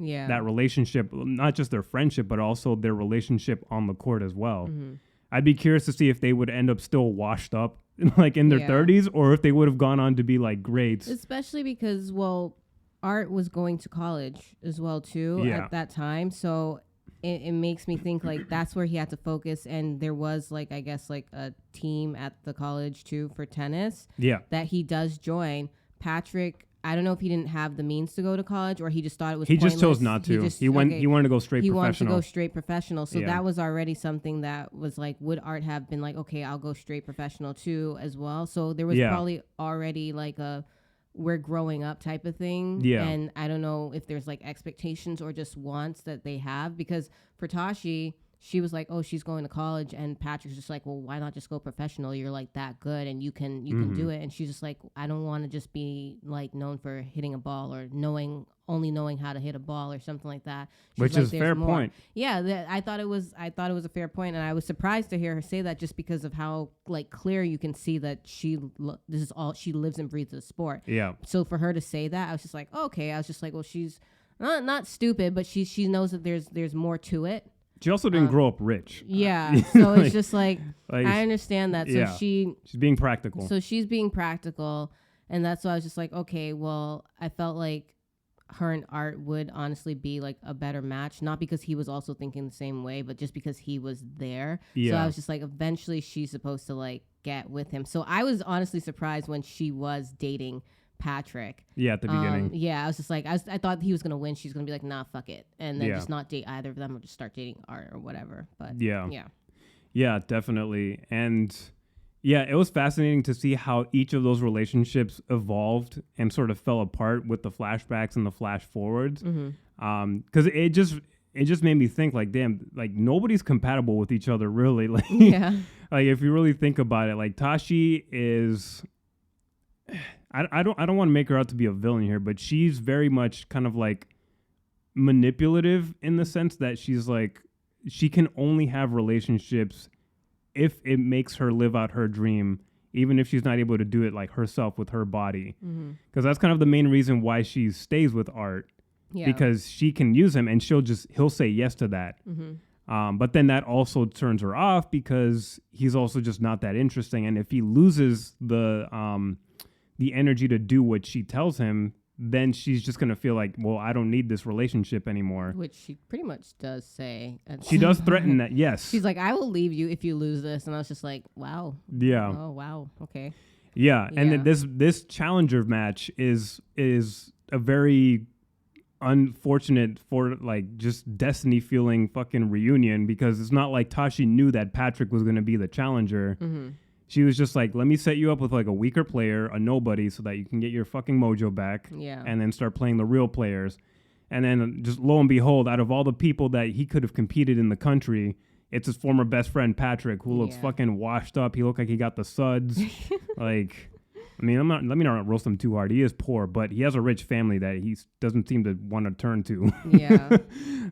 relationship, not just their friendship, but also their relationship on the court as well. I'd be curious to see if they would end up still washed up like in their 30s, or if they would have gone on to be like greats. Especially because, well, Art was going to college as well too at that time. So it makes me think like that's where he had to focus, and there was like, I guess, like a team at the college too for tennis that he does join. Patrick, I don't know if he didn't have the means to go to college, or he just thought it was pointless. Just chose not to. He wanted to go straight professional. He wanted to go straight professional. So that was already something that was like, would Art have been like, okay, I'll go straight professional too as well. So there was probably already like a we're growing up type of thing. Yeah. And I don't know if there's like expectations or just wants that they have, because for Tashi, she was like, oh, she's going to college, and Patrick's just like, well, why not just go professional? You're like that good, and you can do it. And she's just like, I don't want to just be like known for hitting a ball or only knowing how to hit a ball or something like that. Which is a fair point. Yeah, I thought it was a fair point, and I was surprised to hear her say that, just because of how like clear you can see that this is all she lives and breathes the sport. Yeah. So for her to say that, I was just like, oh, okay. I was just like, well, she's not stupid, but she knows that there's more to it. She also didn't grow up rich. Yeah. So it's just like I understand that. So she's being practical. So she's being practical. And that's why I was just like, okay, well, I felt like her and Art would honestly be like a better match. Not because he was also thinking the same way, but just because he was there. Yeah. So I was just like, eventually she's supposed to like get with him. So I was honestly surprised when she was dating Patrick. Yeah, at the beginning. Yeah, I was just like, I thought he was going to win. She's going to be like, nah, fuck it. And then just not date either of them, or just start dating Art or whatever. But yeah, definitely. And yeah, it was fascinating to see how each of those relationships evolved and sort of fell apart with the flashbacks and the flash forwards. Because it just made me think like, damn, like nobody's compatible with each other really. Like, like if you really think about it, like Tashi is, I don't want to make her out to be a villain here, but she's very much kind of like manipulative in the sense that she's like, she can only have relationships if it makes her live out her dream even if she's not able to do it like herself with her body. Because that's kind of the main reason why she stays with Art. Yeah. Because she can use him and he'll say yes to that. But then that also turns her off because he's also just not that interesting. And if he loses the energy to do what she tells him, then she's just going to feel like, well, I don't need this relationship anymore. Which she pretty much does say. She does threaten that, yes. She's like, I will leave you if you lose this. And I was just like, wow. Yeah. Oh, wow. Okay. Yeah. And then this challenger match is a very unfortunate for like just destiny feeling fucking reunion, because it's not like Tashi knew that Patrick was going to be the challenger. She was just like, let me set you up with like a weaker player, a nobody, so that you can get your fucking mojo back. Yeah. And then start playing the real players. And then just lo and behold, out of all the people that he could have competed in the country, it's his former best friend Patrick, who looks fucking washed up. He looked like he got the suds. Like, I mean, let me not roast him too hard. He is poor, but he has a rich family that he doesn't seem to want to turn to. Yeah.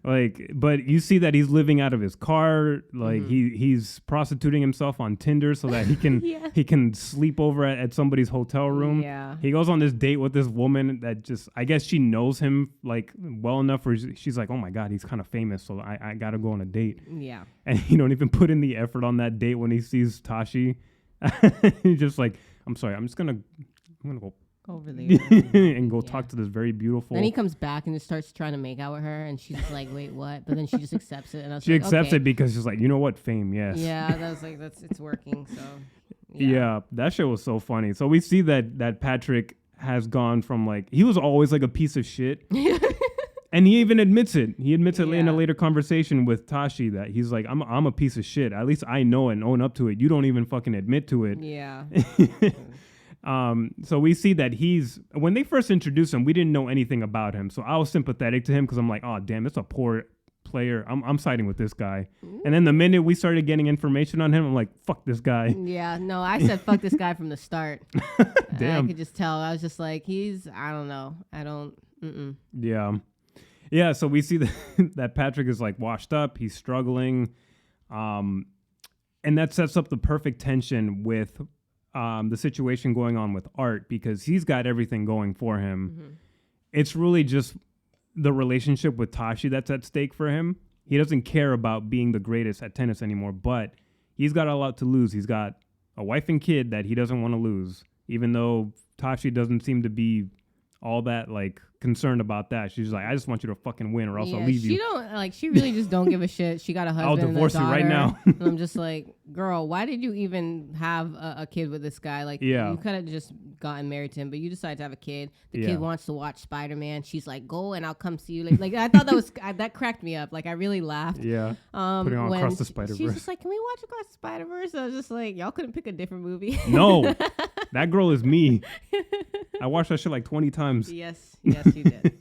Like, but you see that he's living out of his car. Like he's prostituting himself on Tinder so that he can he can sleep over at somebody's hotel room. Yeah. He goes on this date with this woman that just, I guess she knows him like well enough where she's like, oh my God, he's kind of famous, so I gotta go on a date. Yeah. And he don't even put in the effort on that date when he sees Tashi. He's just like, I'm sorry, I'm gonna go over there and go talk to this very beautiful. Then he comes back and just starts trying to make out with her, and she's like, "Wait, what?" But then she just accepts it, and she accepts it because she's like, "You know what, fame, yes." Yeah, that was like, it's working. So yeah, that shit was so funny. So we see that Patrick has gone from like, he was always like a piece of shit. And he even admits it. He admits it in a later conversation with Tashi that he's like, I'm a piece of shit. At least I know it and own up to it. You don't even fucking admit to it. Yeah. So we see that when they first introduced him, we didn't know anything about him. So I was sympathetic to him because I'm like, oh, damn, it's a poor player. I'm siding with this guy. And then the minute we started getting information on him, I'm like, fuck this guy. Yeah, no, I said fuck this guy from the start. Damn. I could just tell. I was just like, I don't know. Yeah. Yeah, so we see that Patrick is like washed up. He's struggling. And that sets up the perfect tension with the situation going on with Art, because he's got everything going for him. It's really just the relationship with Tashi that's at stake for him. He doesn't care about being the greatest at tennis anymore, but he's got a lot to lose. He's got a wife and kid that he doesn't want to lose, even though Tashi doesn't seem to be all that like concerned about that. She's like, I just want you to fucking win or else I'll leave you. She really just don't give a shit. She got a husband. I'll divorce and a you right now. And I'm just like, girl, why did you even have a kid with this guy? Like, you could have just gotten married to him, but you decided to have a kid. The kid wants to watch Spider-Man. She's like, go and I'll come see you. Like I thought that was that cracked me up. Like I really laughed. Yeah. Putting on Across the Spider-Verse. She's just like, can we watch Across the Spider-Verse? I was just like, y'all couldn't pick a different movie. No, that girl is me. I watched that shit like 20 times. Yes, you did.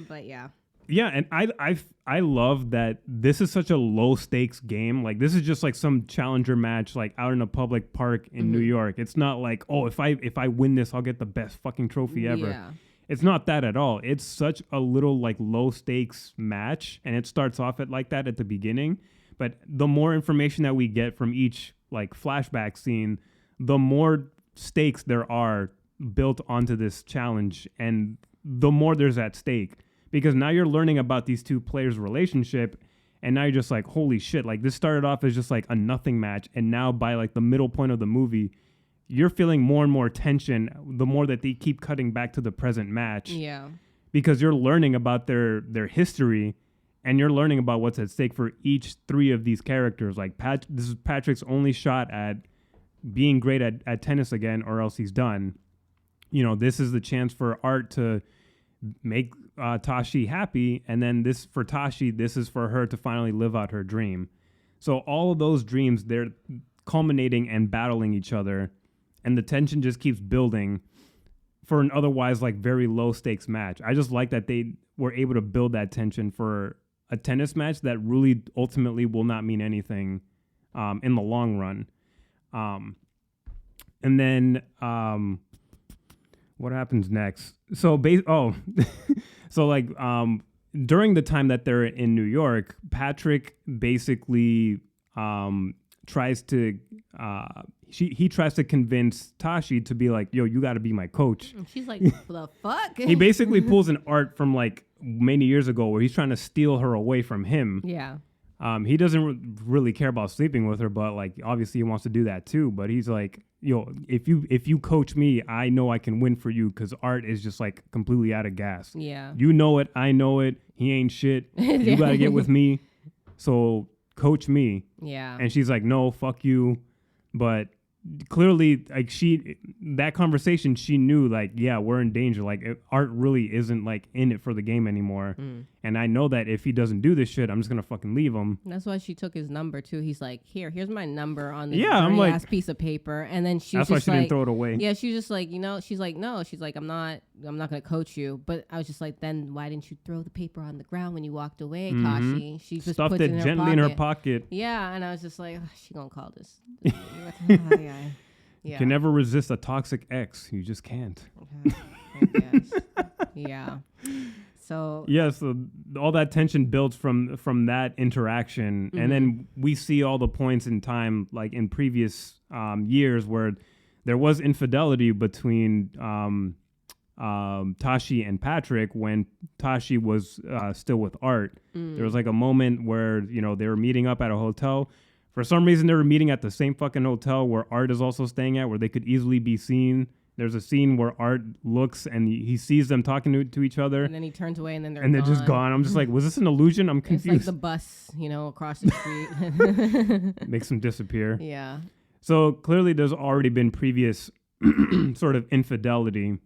But yeah. Yeah, and I love that this is such a low stakes game. Like this is just like some challenger match like out in a public park in New York. It's not like, oh, if I win this, I'll get the best fucking trophy ever. Yeah. It's not that at all. It's such a little like low stakes match, and it starts off at like that at the beginning. But the more information that we get from each like flashback scene, the more stakes there are built onto this challenge, and the more there's at stake. Because now you're learning about these two players' relationship, and now you're just like, holy shit, like this started off as just like a nothing match, and now by like the middle point of the movie, you're feeling more and more tension the more that they keep cutting back to the present match. Yeah. Because you're learning about their history, and you're learning about what's at stake for each three of these characters. Like this is Patrick's only shot at being great at tennis again, or else he's done. You know, this is the chance for Art to make Tashi happy, and then this for Tashi, this is for her to finally live out her dream. So all of those dreams, they're culminating and battling each other, and the tension just keeps building for an otherwise like very low stakes match. I just like that they were able to build that tension for a tennis match that really ultimately will not mean anything in the long run. And then what happens next? So so like during the time that they're in New York, Patrick basically tries to he tries to convince Tashi to be like, yo, you got to be my coach. And she's like, the fuck? He basically pulls an Art from like many years ago where he's trying to steal her away from him. Yeah. He doesn't really care about sleeping with her, but like obviously he wants to do that too. But he's like, yo, if you coach me, I know I can win for you, because Art is just like completely out of gas. Yeah. You know it, I know it. He ain't shit. You gotta get with me. So coach me. Yeah. And she's like, no, fuck you. But clearly, like that conversation, she knew like, yeah, we're in danger. Like Art really isn't like in it for the game anymore. And I know that if he doesn't do this shit, I'm just gonna fucking leave him. That's why she took his number too. He's like, here's my number on this I'm like, ass piece of paper. And then she that's was why just she like, didn't throw it away. Yeah, she was just like, she's like, no, she's like, I'm not gonna coach you. But I was just like, then why didn't you throw the paper on the ground when you walked away, Tashi? She just stuffed it gently in her pocket. Yeah, and I was just like, she gonna call this. Yeah. Can never resist a toxic ex. You just can't. I guess. Yeah. So yeah, so all that tension builds from that interaction, and then we see all the points in time, like in previous years, where there was infidelity between Tashi and Patrick when Tashi was still with Art. There was like a moment where they were meeting up at a hotel. For some reason, they were meeting at the same fucking hotel where Art is also staying at, where they could easily be seen. There's a scene where Art looks and he sees them talking to each other. And then he turns away and then they're just gone. I'm just like, was this an illusion? I'm confused. It's like the bus, across the street. Makes them disappear. Yeah. So clearly there's already been previous sort of infidelity.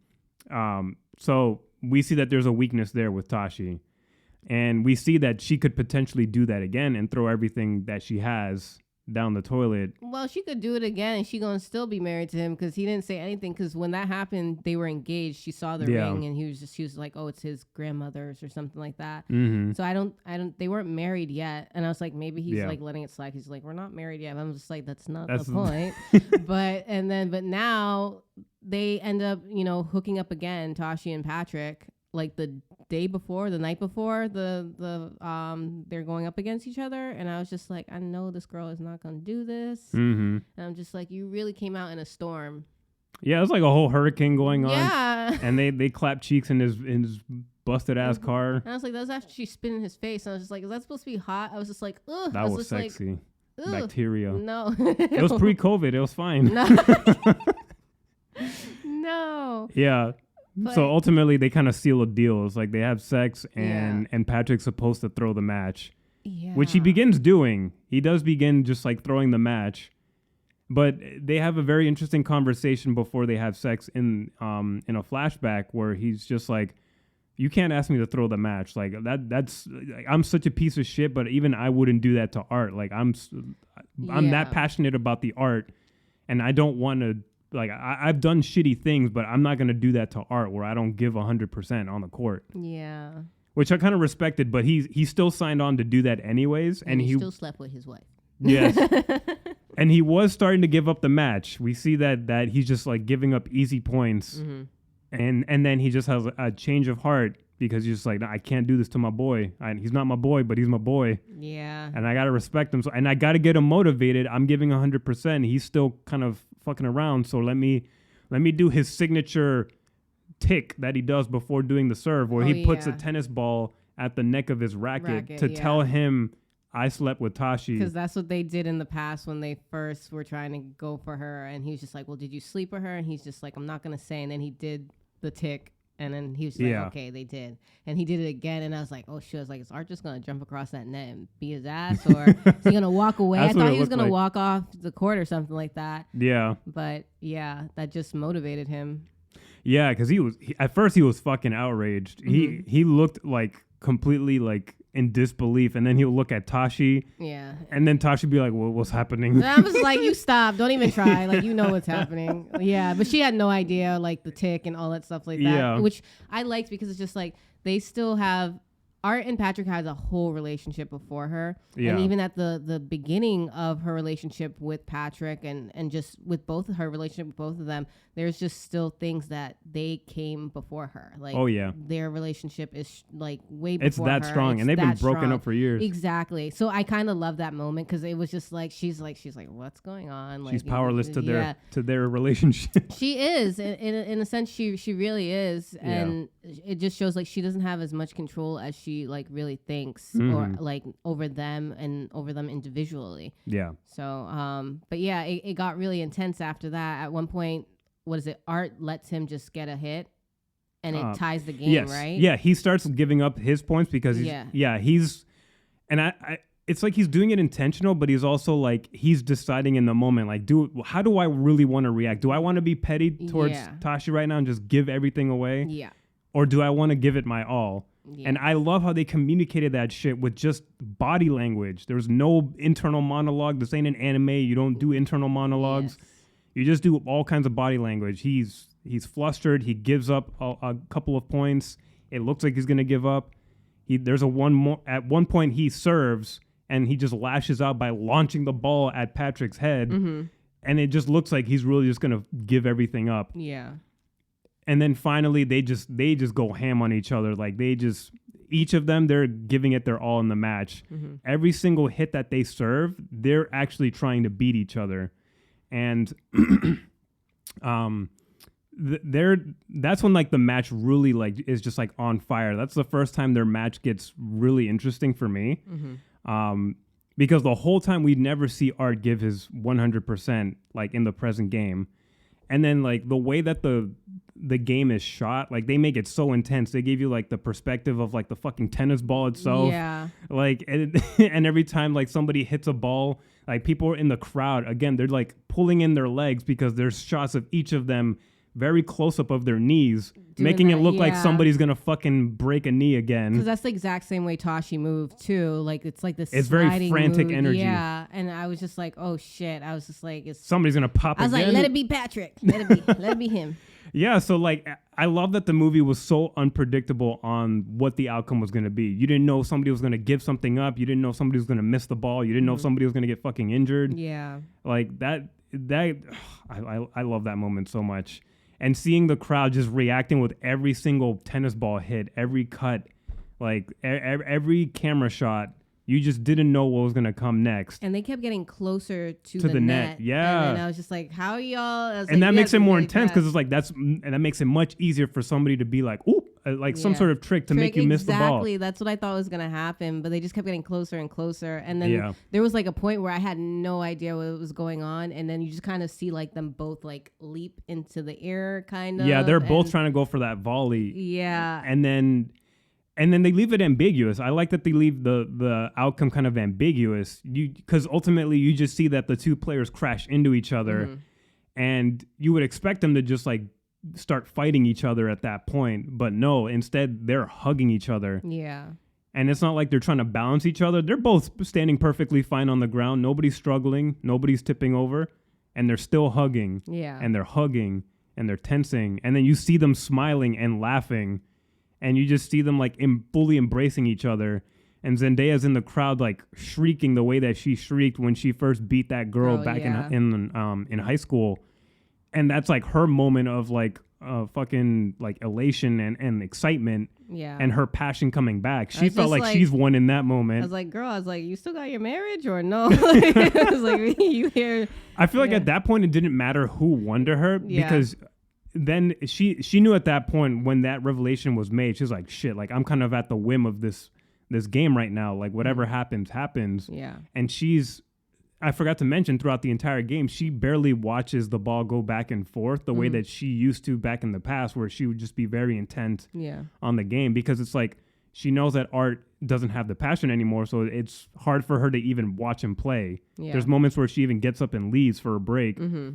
So we see that there's a weakness there with Tashi. And we see that she could potentially do that again and throw everything that she has down the toilet. Well, she could do it again and she gonna still be married to him, because he didn't say anything, because when that happened they were engaged. She saw the ring and she was like, oh, it's his grandmother's or something like that. So I don't they weren't married yet, and I was like, maybe he's like letting it slide. He's like, we're not married yet. I'm just like, that's not the point. but now they end up hooking up again, Tashi and Patrick, like the night before they're going up against each other. And I was just like, I know this girl is not gonna do this. And I'm just like, you really came out in a storm. Yeah, it was like a whole hurricane going on. Yeah. And they clapped cheeks in his busted ass car. And I was like, that was after she spit in his face. And I was just like, is that supposed to be hot? I was just like, ugh. That was sexy. Like, bacteria. No. It was pre-COVID. It was fine. No. No. Yeah. But so ultimately, they kind of seal a deal. It's like they have sex, and Patrick's supposed to throw the match, which he begins doing. He does begin just like throwing the match, but they have a very interesting conversation before they have sex in a flashback where he's just like, "You can't ask me to throw the match. Like that's like, I'm such a piece of shit, but even I wouldn't do that to Art. Like I'm that passionate about the art, and I don't want to." Like, I've done shitty things, but I'm not going to do that to Art where I don't give 100% on the court. Yeah. Which I kind of respected, but he still signed on to do that anyways. And he still slept with his wife. Yes. And he was starting to give up the match. We see that he's just like giving up easy points. And then he just has a change of heart because he's just like, I can't do this to my boy. He's not my boy, but he's my boy. Yeah. And I got to respect him. And I got to get him motivated. I'm giving 100%. He's still kind of fucking around. So let me do his signature tick that he does before doing the serve, where he puts a tennis ball at the neck of his racket to tell him, I slept with Tashi. Because that's what they did in the past when they first were trying to go for her. And he was just like, well, did you sleep with her? And he's just like, I'm not going to say. And then he did the tick. And then he was like, okay, they did. And he did it again. And I was like, oh, shit. I was like, is Art just going to jump across that net and beat his ass? Or is he going to walk away? I thought he was going to walk off the court or something like that. Yeah. But, yeah, that just motivated him. Yeah, because at first he was fucking outraged. He looked like completely like in disbelief. And then he'll look at Tashi. Yeah. And then Tashi be like, well, what's happening? And I was like, you stop. Don't even try. Like, you know what's happening. Yeah. But she had no idea, like, the tick and all that stuff like that. Yeah. Which I liked because it's just like they still have Art and Patrick has a whole relationship before her. Yeah. And even at the beginning of her relationship with Patrick and just with both of her relationship with both of them, there's just still things that they came before her. Like, oh yeah, their relationship is like way before it's that her. strong, It's and they've been that broken strong. up for years. Exactly. So I kind of love that moment because it was just like she's like what's going on? Like, She's powerless to yeah. their relationship. She is in a sense she really is, and it just shows like she doesn't have as much control as she like really thinks or like over them and over them individually. Yeah. So but yeah, it got really intense after that. At one point, what is it? Art lets him just get a hit, and it ties the game, yes. right? Yeah, he starts giving up his points because he's and I it's like he's doing it intentional, but he's also like he's deciding in the moment, like, how do I really want to react? Do I want to be petty towards Tashi right now and just give everything away? Yeah. Or do I want to give it my all? Yeah. And I love how they communicated that shit with just body language. There's no internal monologue. This ain't an anime. You don't do internal monologues. Yes. You just do all kinds of body language. He's flustered. He gives up a couple of points. It looks like he's going to give up. At one point he serves and he just lashes out by launching the ball at Patrick's head. Mm-hmm. And it just looks like he's really just going to give everything up. Yeah. And then finally they just go ham on each other. Like each of them, they're giving it their all in the match. Mm-hmm. Every single hit that they serve, they're actually trying to beat each other. And that's when like the match really like is just like on fire. That's the first time their match gets really interesting for me. Mm-hmm. Because the whole time we'd never see Art give his 100% like in the present game. And then like the way that the game is shot, like they make it so intense. They give you like the perspective of like the fucking tennis ball itself. Yeah. Like and every time like somebody hits a ball, like people in the crowd, again, they're like pulling in their legs because there's shots of each of them very close up of their knees, making it look like somebody's gonna fucking break a knee again. Because that's the exact same way Tashi moved too. Like it's like this. It's very frantic energy. Yeah, and I was just like, oh shit. I was just like, somebody's gonna pop. I was again. Like, let it be Patrick. Let it be him. Yeah, so like I love that the movie was so unpredictable on what the outcome was going to be. You didn't know somebody was going to give something up. You didn't know somebody was going to miss the ball. You didn't know somebody was going to get fucking injured. Yeah. Like that I love that moment so much. And seeing the crowd just reacting with every single tennis ball hit, every cut, like every camera shot, you just didn't know what was going to come next. And they kept getting closer to the net. Yeah. And I was just like, how y'all? And that makes it more intense because it's like and that makes it much easier for somebody to be like, ooh, like some sort of trick to make you miss the ball. Exactly. That's what I thought was going to happen. But they just kept getting closer and closer. And then there was like a point where I had no idea what was going on. And then you just kind of see like them both like leap into the air kind of. Yeah, they're both trying to go for that volley. Yeah. And then they leave it ambiguous. I like that they leave the outcome kind of ambiguous. Because ultimately you just see that the two players crash into each other, and you would expect them to just like start fighting each other at that point. But no, instead they're hugging each other. Yeah. And it's not like they're trying to balance each other. They're both standing perfectly fine on the ground. Nobody's struggling. Nobody's tipping over. And they're still hugging. Yeah. And they're hugging. And they're tensing. And then you see them smiling and laughing. And you just see them like fully embracing each other. And Zendaya's in the crowd like shrieking the way that she shrieked when she first beat that girl back in high school. And that's like her moment of like fucking like elation and excitement. Yeah. And her passion coming back. She felt like she's won in that moment. I was like, girl, you still got your marriage or no? I was like, you here. I feel like at that point it didn't matter who won to her because then she knew at that point when that revelation was made, she was like, shit, like I'm kind of at the whim of this game right now. Like whatever happens. Yeah. And I forgot to mention throughout the entire game, she barely watches the ball go back and forth the way that she used to back in the past, where she would just be very intent on the game, because it's like she knows that Art doesn't have the passion anymore. So it's hard for her to even watch him play. Yeah. There's moments where she even gets up and leaves for a break. Mm-hmm.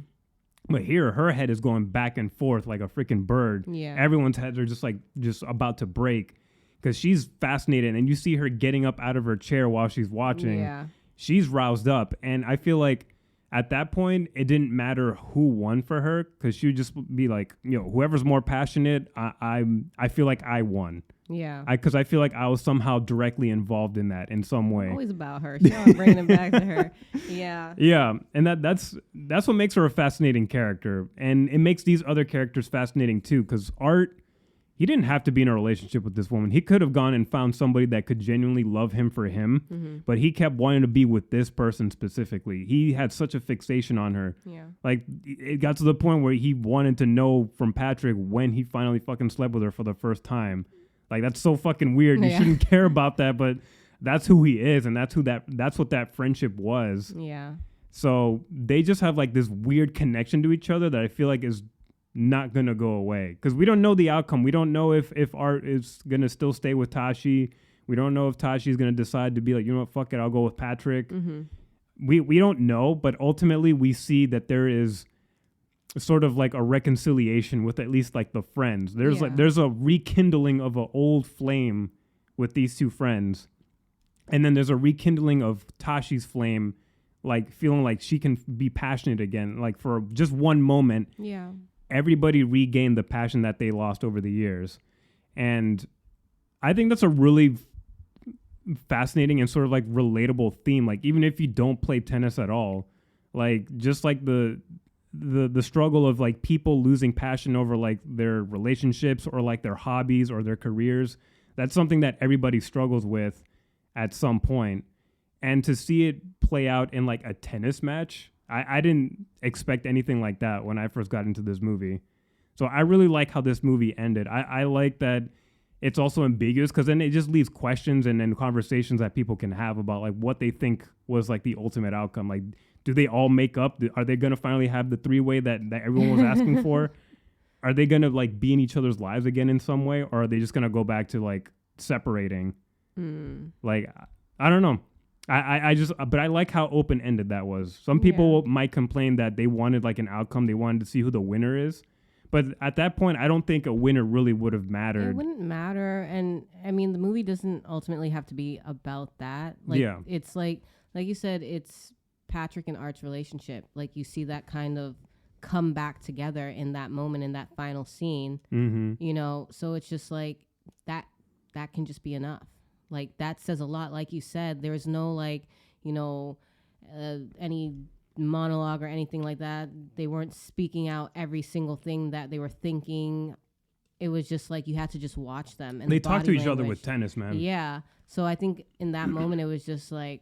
But here, her head is going back and forth like a freaking bird. Yeah. Everyone's heads are just about to break because she's fascinated. And you see her getting up out of her chair while she's watching. Yeah. She's roused up. And I feel like at that point, it didn't matter who won for her, because she would just be like, whoever's more passionate, I feel like I won. Yeah. Because I feel like I was somehow directly involved in that in some way. Always about her. She always bringing it back to her. Yeah. Yeah, and that's what makes her a fascinating character, and it makes these other characters fascinating too. Because Art, he didn't have to be in a relationship with this woman. He could have gone and found somebody that could genuinely love him for him, but he kept wanting to be with this person specifically. He had such a fixation on her. Yeah. Like, it got to the point where he wanted to know from Patrick when he finally fucking slept with her for the first time. Like, that's so fucking weird. You shouldn't care about that, but that's who he is, and that's what that friendship was. Yeah. So they just have like this weird connection to each other that I feel like is not gonna go away, because we don't know the outcome. We don't know if Art is gonna still stay with Tashi. We don't know if Tashi is gonna decide to be like, you know what, fuck it, I'll go with Patrick. We don't know, but ultimately we see that there is sort of like a reconciliation with at least like the friends. There's a rekindling of an old flame with these two friends, and then there's a rekindling of Tashi's flame, like feeling like she can be passionate again, like for just one moment. Yeah. Everybody regained the passion that they lost over the years. And I think that's a really fascinating and sort of like relatable theme. Like, even if you don't play tennis at all, like just like the struggle of like people losing passion over like their relationships or like their hobbies or their careers, that's something that everybody struggles with at some point. And to see it play out in like a tennis match, I didn't expect anything like that when I first got into this movie. So I really like how this movie ended. I like that it's also ambiguous, because then it just leaves questions and then conversations that people can have about like what they think was like the ultimate outcome. Like, do they all make up? Are they going to finally have the three-way that everyone was asking for? Are they going to like be in each other's lives again in some way? Or are they just going to go back to like separating? Like, I don't know. But I like how open-ended that was. Some people might complain that they wanted like an outcome. They wanted to see who the winner is. But at that point, I don't think a winner really would have mattered. It wouldn't matter. And I mean, the movie doesn't ultimately have to be about that. Like, it's like you said, it's Patrick and Art's relationship. Like, you see that kind of come back together in that moment, in that final scene, you know? So it's just like that can just be enough. Like, that says a lot. Like you said, there was no, like, you know, any monologue or anything like that. They weren't speaking out every single thing that they were thinking. It was just like you had to just watch them. And they talk to each other with tennis, man. Yeah. So I think in that moment, it was just like,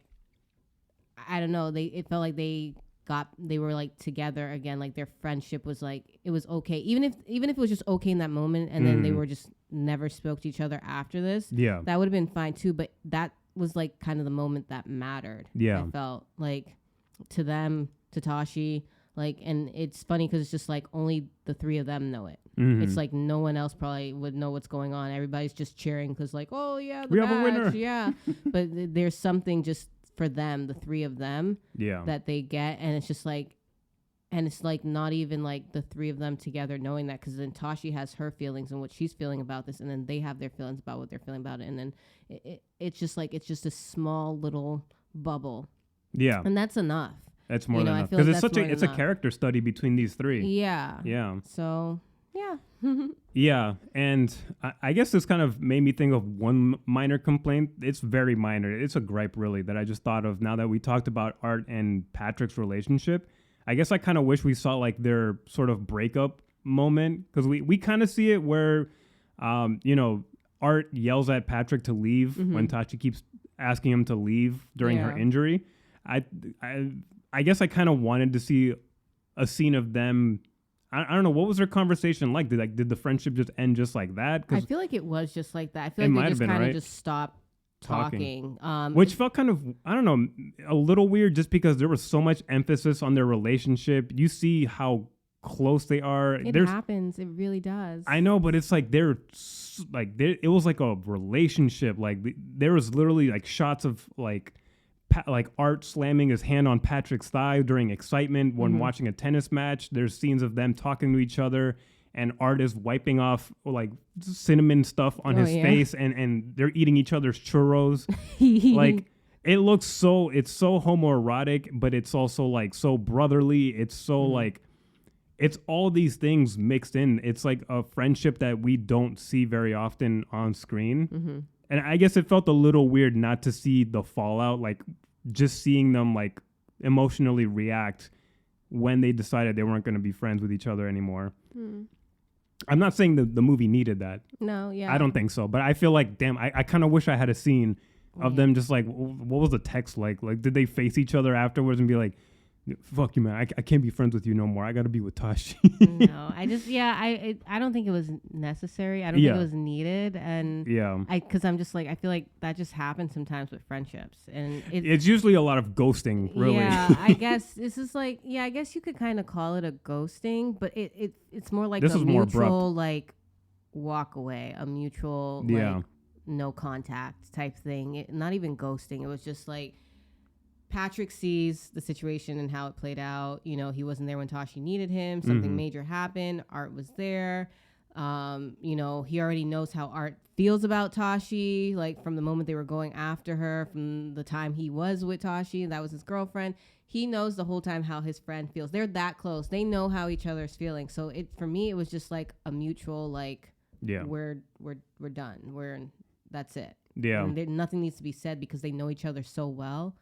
I don't know. It felt like they were like together again. Like, their friendship was like, it was okay. Even if it was just okay in that moment, and then they were just never spoke to each other after this. Yeah. That would have been fine too. But that was like kind of the moment that mattered. Yeah. I felt like to them, to Tashi, like, and it's funny because it's just like only the three of them know it. It's like no one else probably would know what's going on. Everybody's just cheering because like, oh yeah, we have a winner. Yeah. But there's something just for them, the three of them, that they get, and it's just like, and it's like not even like the three of them together knowing that, because then Tashi has her feelings and what she's feeling about this, and then they have their feelings about what they're feeling about it, and then it's just like, it's just a small little bubble. Yeah, and that's enough. That's more than enough, because it's a character study between these three. Yeah. Yeah. So yeah. Yeah, and I guess this kind of made me think of one minor complaint. It's very minor. It's a gripe, really, that I just thought of now that we talked about Art and Patrick's relationship. I guess I kind of wish we saw like their sort of breakup moment, because we kind of see it where, you know, Art yells at Patrick to leave when Tashi keeps asking him to leave during her injury. I guess I kind of wanted to see a scene of them. I don't know, what was their conversation like? Did the friendship just end just like that? I feel like it was just like that. I feel like they just kind of just stopped talking. Which felt kind of, I don't know, a little weird, just because there was so much emphasis on their relationship. You see how close they are. It happens. It really does. I know, but it's like it was like a relationship. Like, there was literally like shots of like Art slamming his hand on Patrick's thigh during excitement when watching a tennis match. There's scenes of them talking to each other, and Art is wiping off like cinnamon stuff on his face, and they're eating each other's churros. Like, it's so homoerotic, but it's also like so brotherly. It's so like, it's all these things mixed in. It's like a friendship that we don't see very often on screen. Mm-hmm. And I guess it felt a little weird not to see the fallout, like just seeing them like emotionally react when they decided they weren't going to be friends with each other anymore. Mm. I'm not saying the movie needed that. No, yeah. I don't think so. But I feel like, damn, I kind of wish I had a scene of them just like, what was the text like? Like, did they face each other afterwards and be like, fuck you, man, I can't be friends with you no more. I got to be with Tashi. No, I don't think it was necessary. I don't think it was needed. And because I'm just like, I feel like that just happens sometimes with friendships. And it's usually a lot of ghosting, really. Yeah, I guess this is like, I guess you could kind of call it a ghosting, but it's more like this a mutual, more like, walk away, a mutual, like, no contact type thing. Not even ghosting. It was just like, Patrick sees the situation and how it played out. You know, he wasn't there when Tashi needed him. Something major happened. Art was there. You know, he already knows how Art feels about Tashi, like from the moment they were going after her, from the time he was with Tashi, that was his girlfriend. He knows the whole time how his friend feels. They're that close. They know how each other's feeling. So for me, it was just like a mutual, like, we're done. That's it. Yeah. And nothing needs to be said because they know each other so well.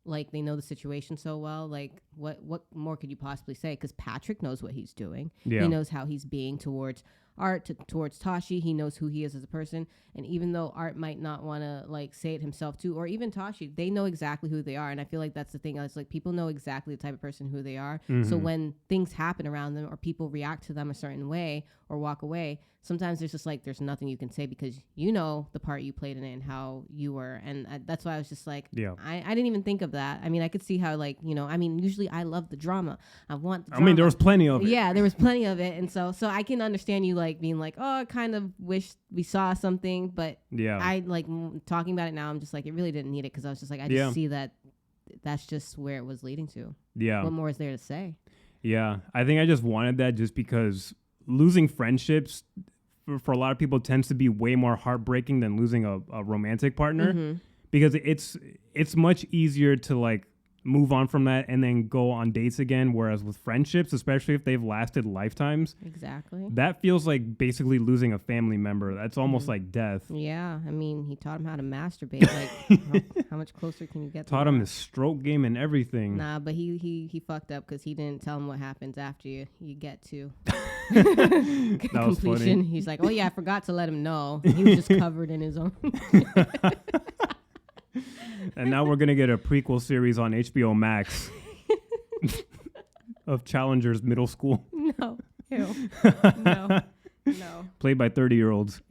Like, they know the situation so well. Like, what more could you possibly say? Because Patrick knows what he's doing. Yeah. He knows how he's being towards Art, towards Tashi. He knows who he is as a person. And even though Art might not want to, like, say it himself too, or even Tashi, they know exactly who they are. And I feel like that's the thing. It's like, people know exactly the type of person who they are. Mm-hmm. So when things happen around them or people react to them a certain way or walk away, sometimes there's just like, there's nothing you can say because you know the part you played in it and how you were. And that's why I was just like, I didn't even think of that. I mean, I could see how, like, you know, I mean, usually I love the drama. I want the drama. I mean, there was plenty of it. Yeah, there was plenty of it. And so I can understand you, like, being like, oh, I kind of wish we saw something. But I, like, talking about it now, I'm just like, it really didn't need it because I was just like, I just see that that's just where it was leading to. Yeah. What more is there to say? Yeah. I think I just wanted that just because losing friendships for a lot of people tends to be way more heartbreaking than losing a romantic partner, because it's much easier to, like, move on from that and then go on dates again. Whereas with friendships, especially if they've lasted lifetimes, that feels like basically losing a family member. That's almost like death. Yeah. I mean, he taught him how to masturbate. Like, how much closer can you get? Taught him his stroke game and everything. Nah, but he fucked up because he didn't tell him what happens after you get to that was completion. Funny. He's like, oh yeah, I forgot to let him know. He was just covered in his own. And now we're gonna get a prequel series on HBO Max of Challengers Middle School. No, ew. No. Played by 30-year-olds.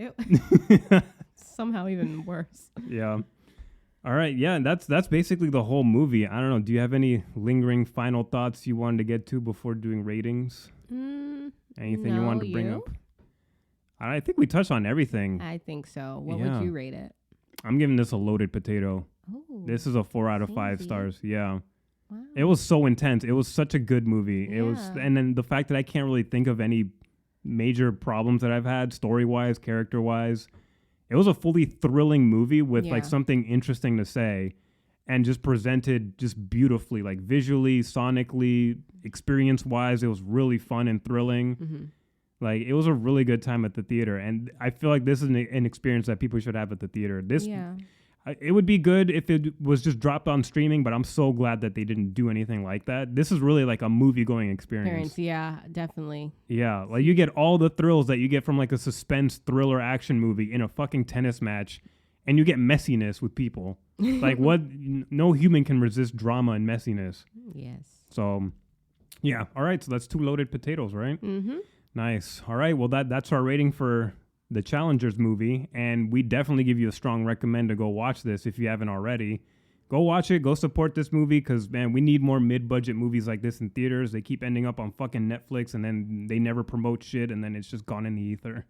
Somehow even worse. Yeah. All right. Yeah, that's basically the whole movie. I don't know. Do you have any lingering final thoughts you wanted to get to before doing ratings? Anything you wanted to bring up? I think we touched on everything. I think so. What would you rate it? I'm giving this a loaded potato. Oh, this is a 4 out of 5 stars. Yeah. Wow. It was so intense. It was such a good movie. Yeah. It was, and then the fact that I can't really think of any major problems that I've had story-wise, character-wise. It was a fully thrilling movie with like something interesting to say and just presented just beautifully, like visually, sonically, experience-wise. It was really fun and thrilling. Mm-hmm. Like, it was a really good time at the theater. And I feel like this is an experience that people should have at the theater. It would be good if it was just dropped on streaming, but I'm so glad that they didn't do anything like that. This is really like a movie-going experience. Yeah, definitely. Yeah, like you get all the thrills that you get from like a suspense thriller action movie in a fucking tennis match, and you get messiness with people. Like, what? No human can resist drama and messiness. Yes. So, yeah. All right, so that's 2 loaded potatoes, right? Mm-hmm. Nice. All right. Well, that's our rating for the Challengers movie, and we definitely give you a strong recommend to go watch this if you haven't already. Go watch it. Go support this movie because, man, we need more mid-budget movies like this in theaters. They keep ending up on fucking Netflix, and then they never promote shit, and then it's just gone in the ether.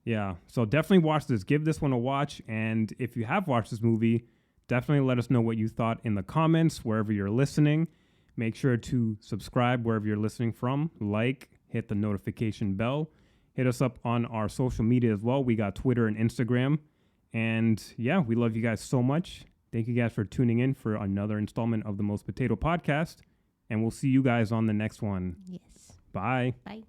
Yeah. So definitely watch this. Give this one a watch, and if you have watched this movie, definitely let us know what you thought in the comments wherever you're listening. Make sure to subscribe wherever you're listening from. Hit the notification bell. Hit us up on our social media as well. We got Twitter and Instagram. And yeah, we love you guys so much. Thank you guys for tuning in for another installment of the Most Potato Podcast. And we'll see you guys on the next one. Yes. Bye. Bye.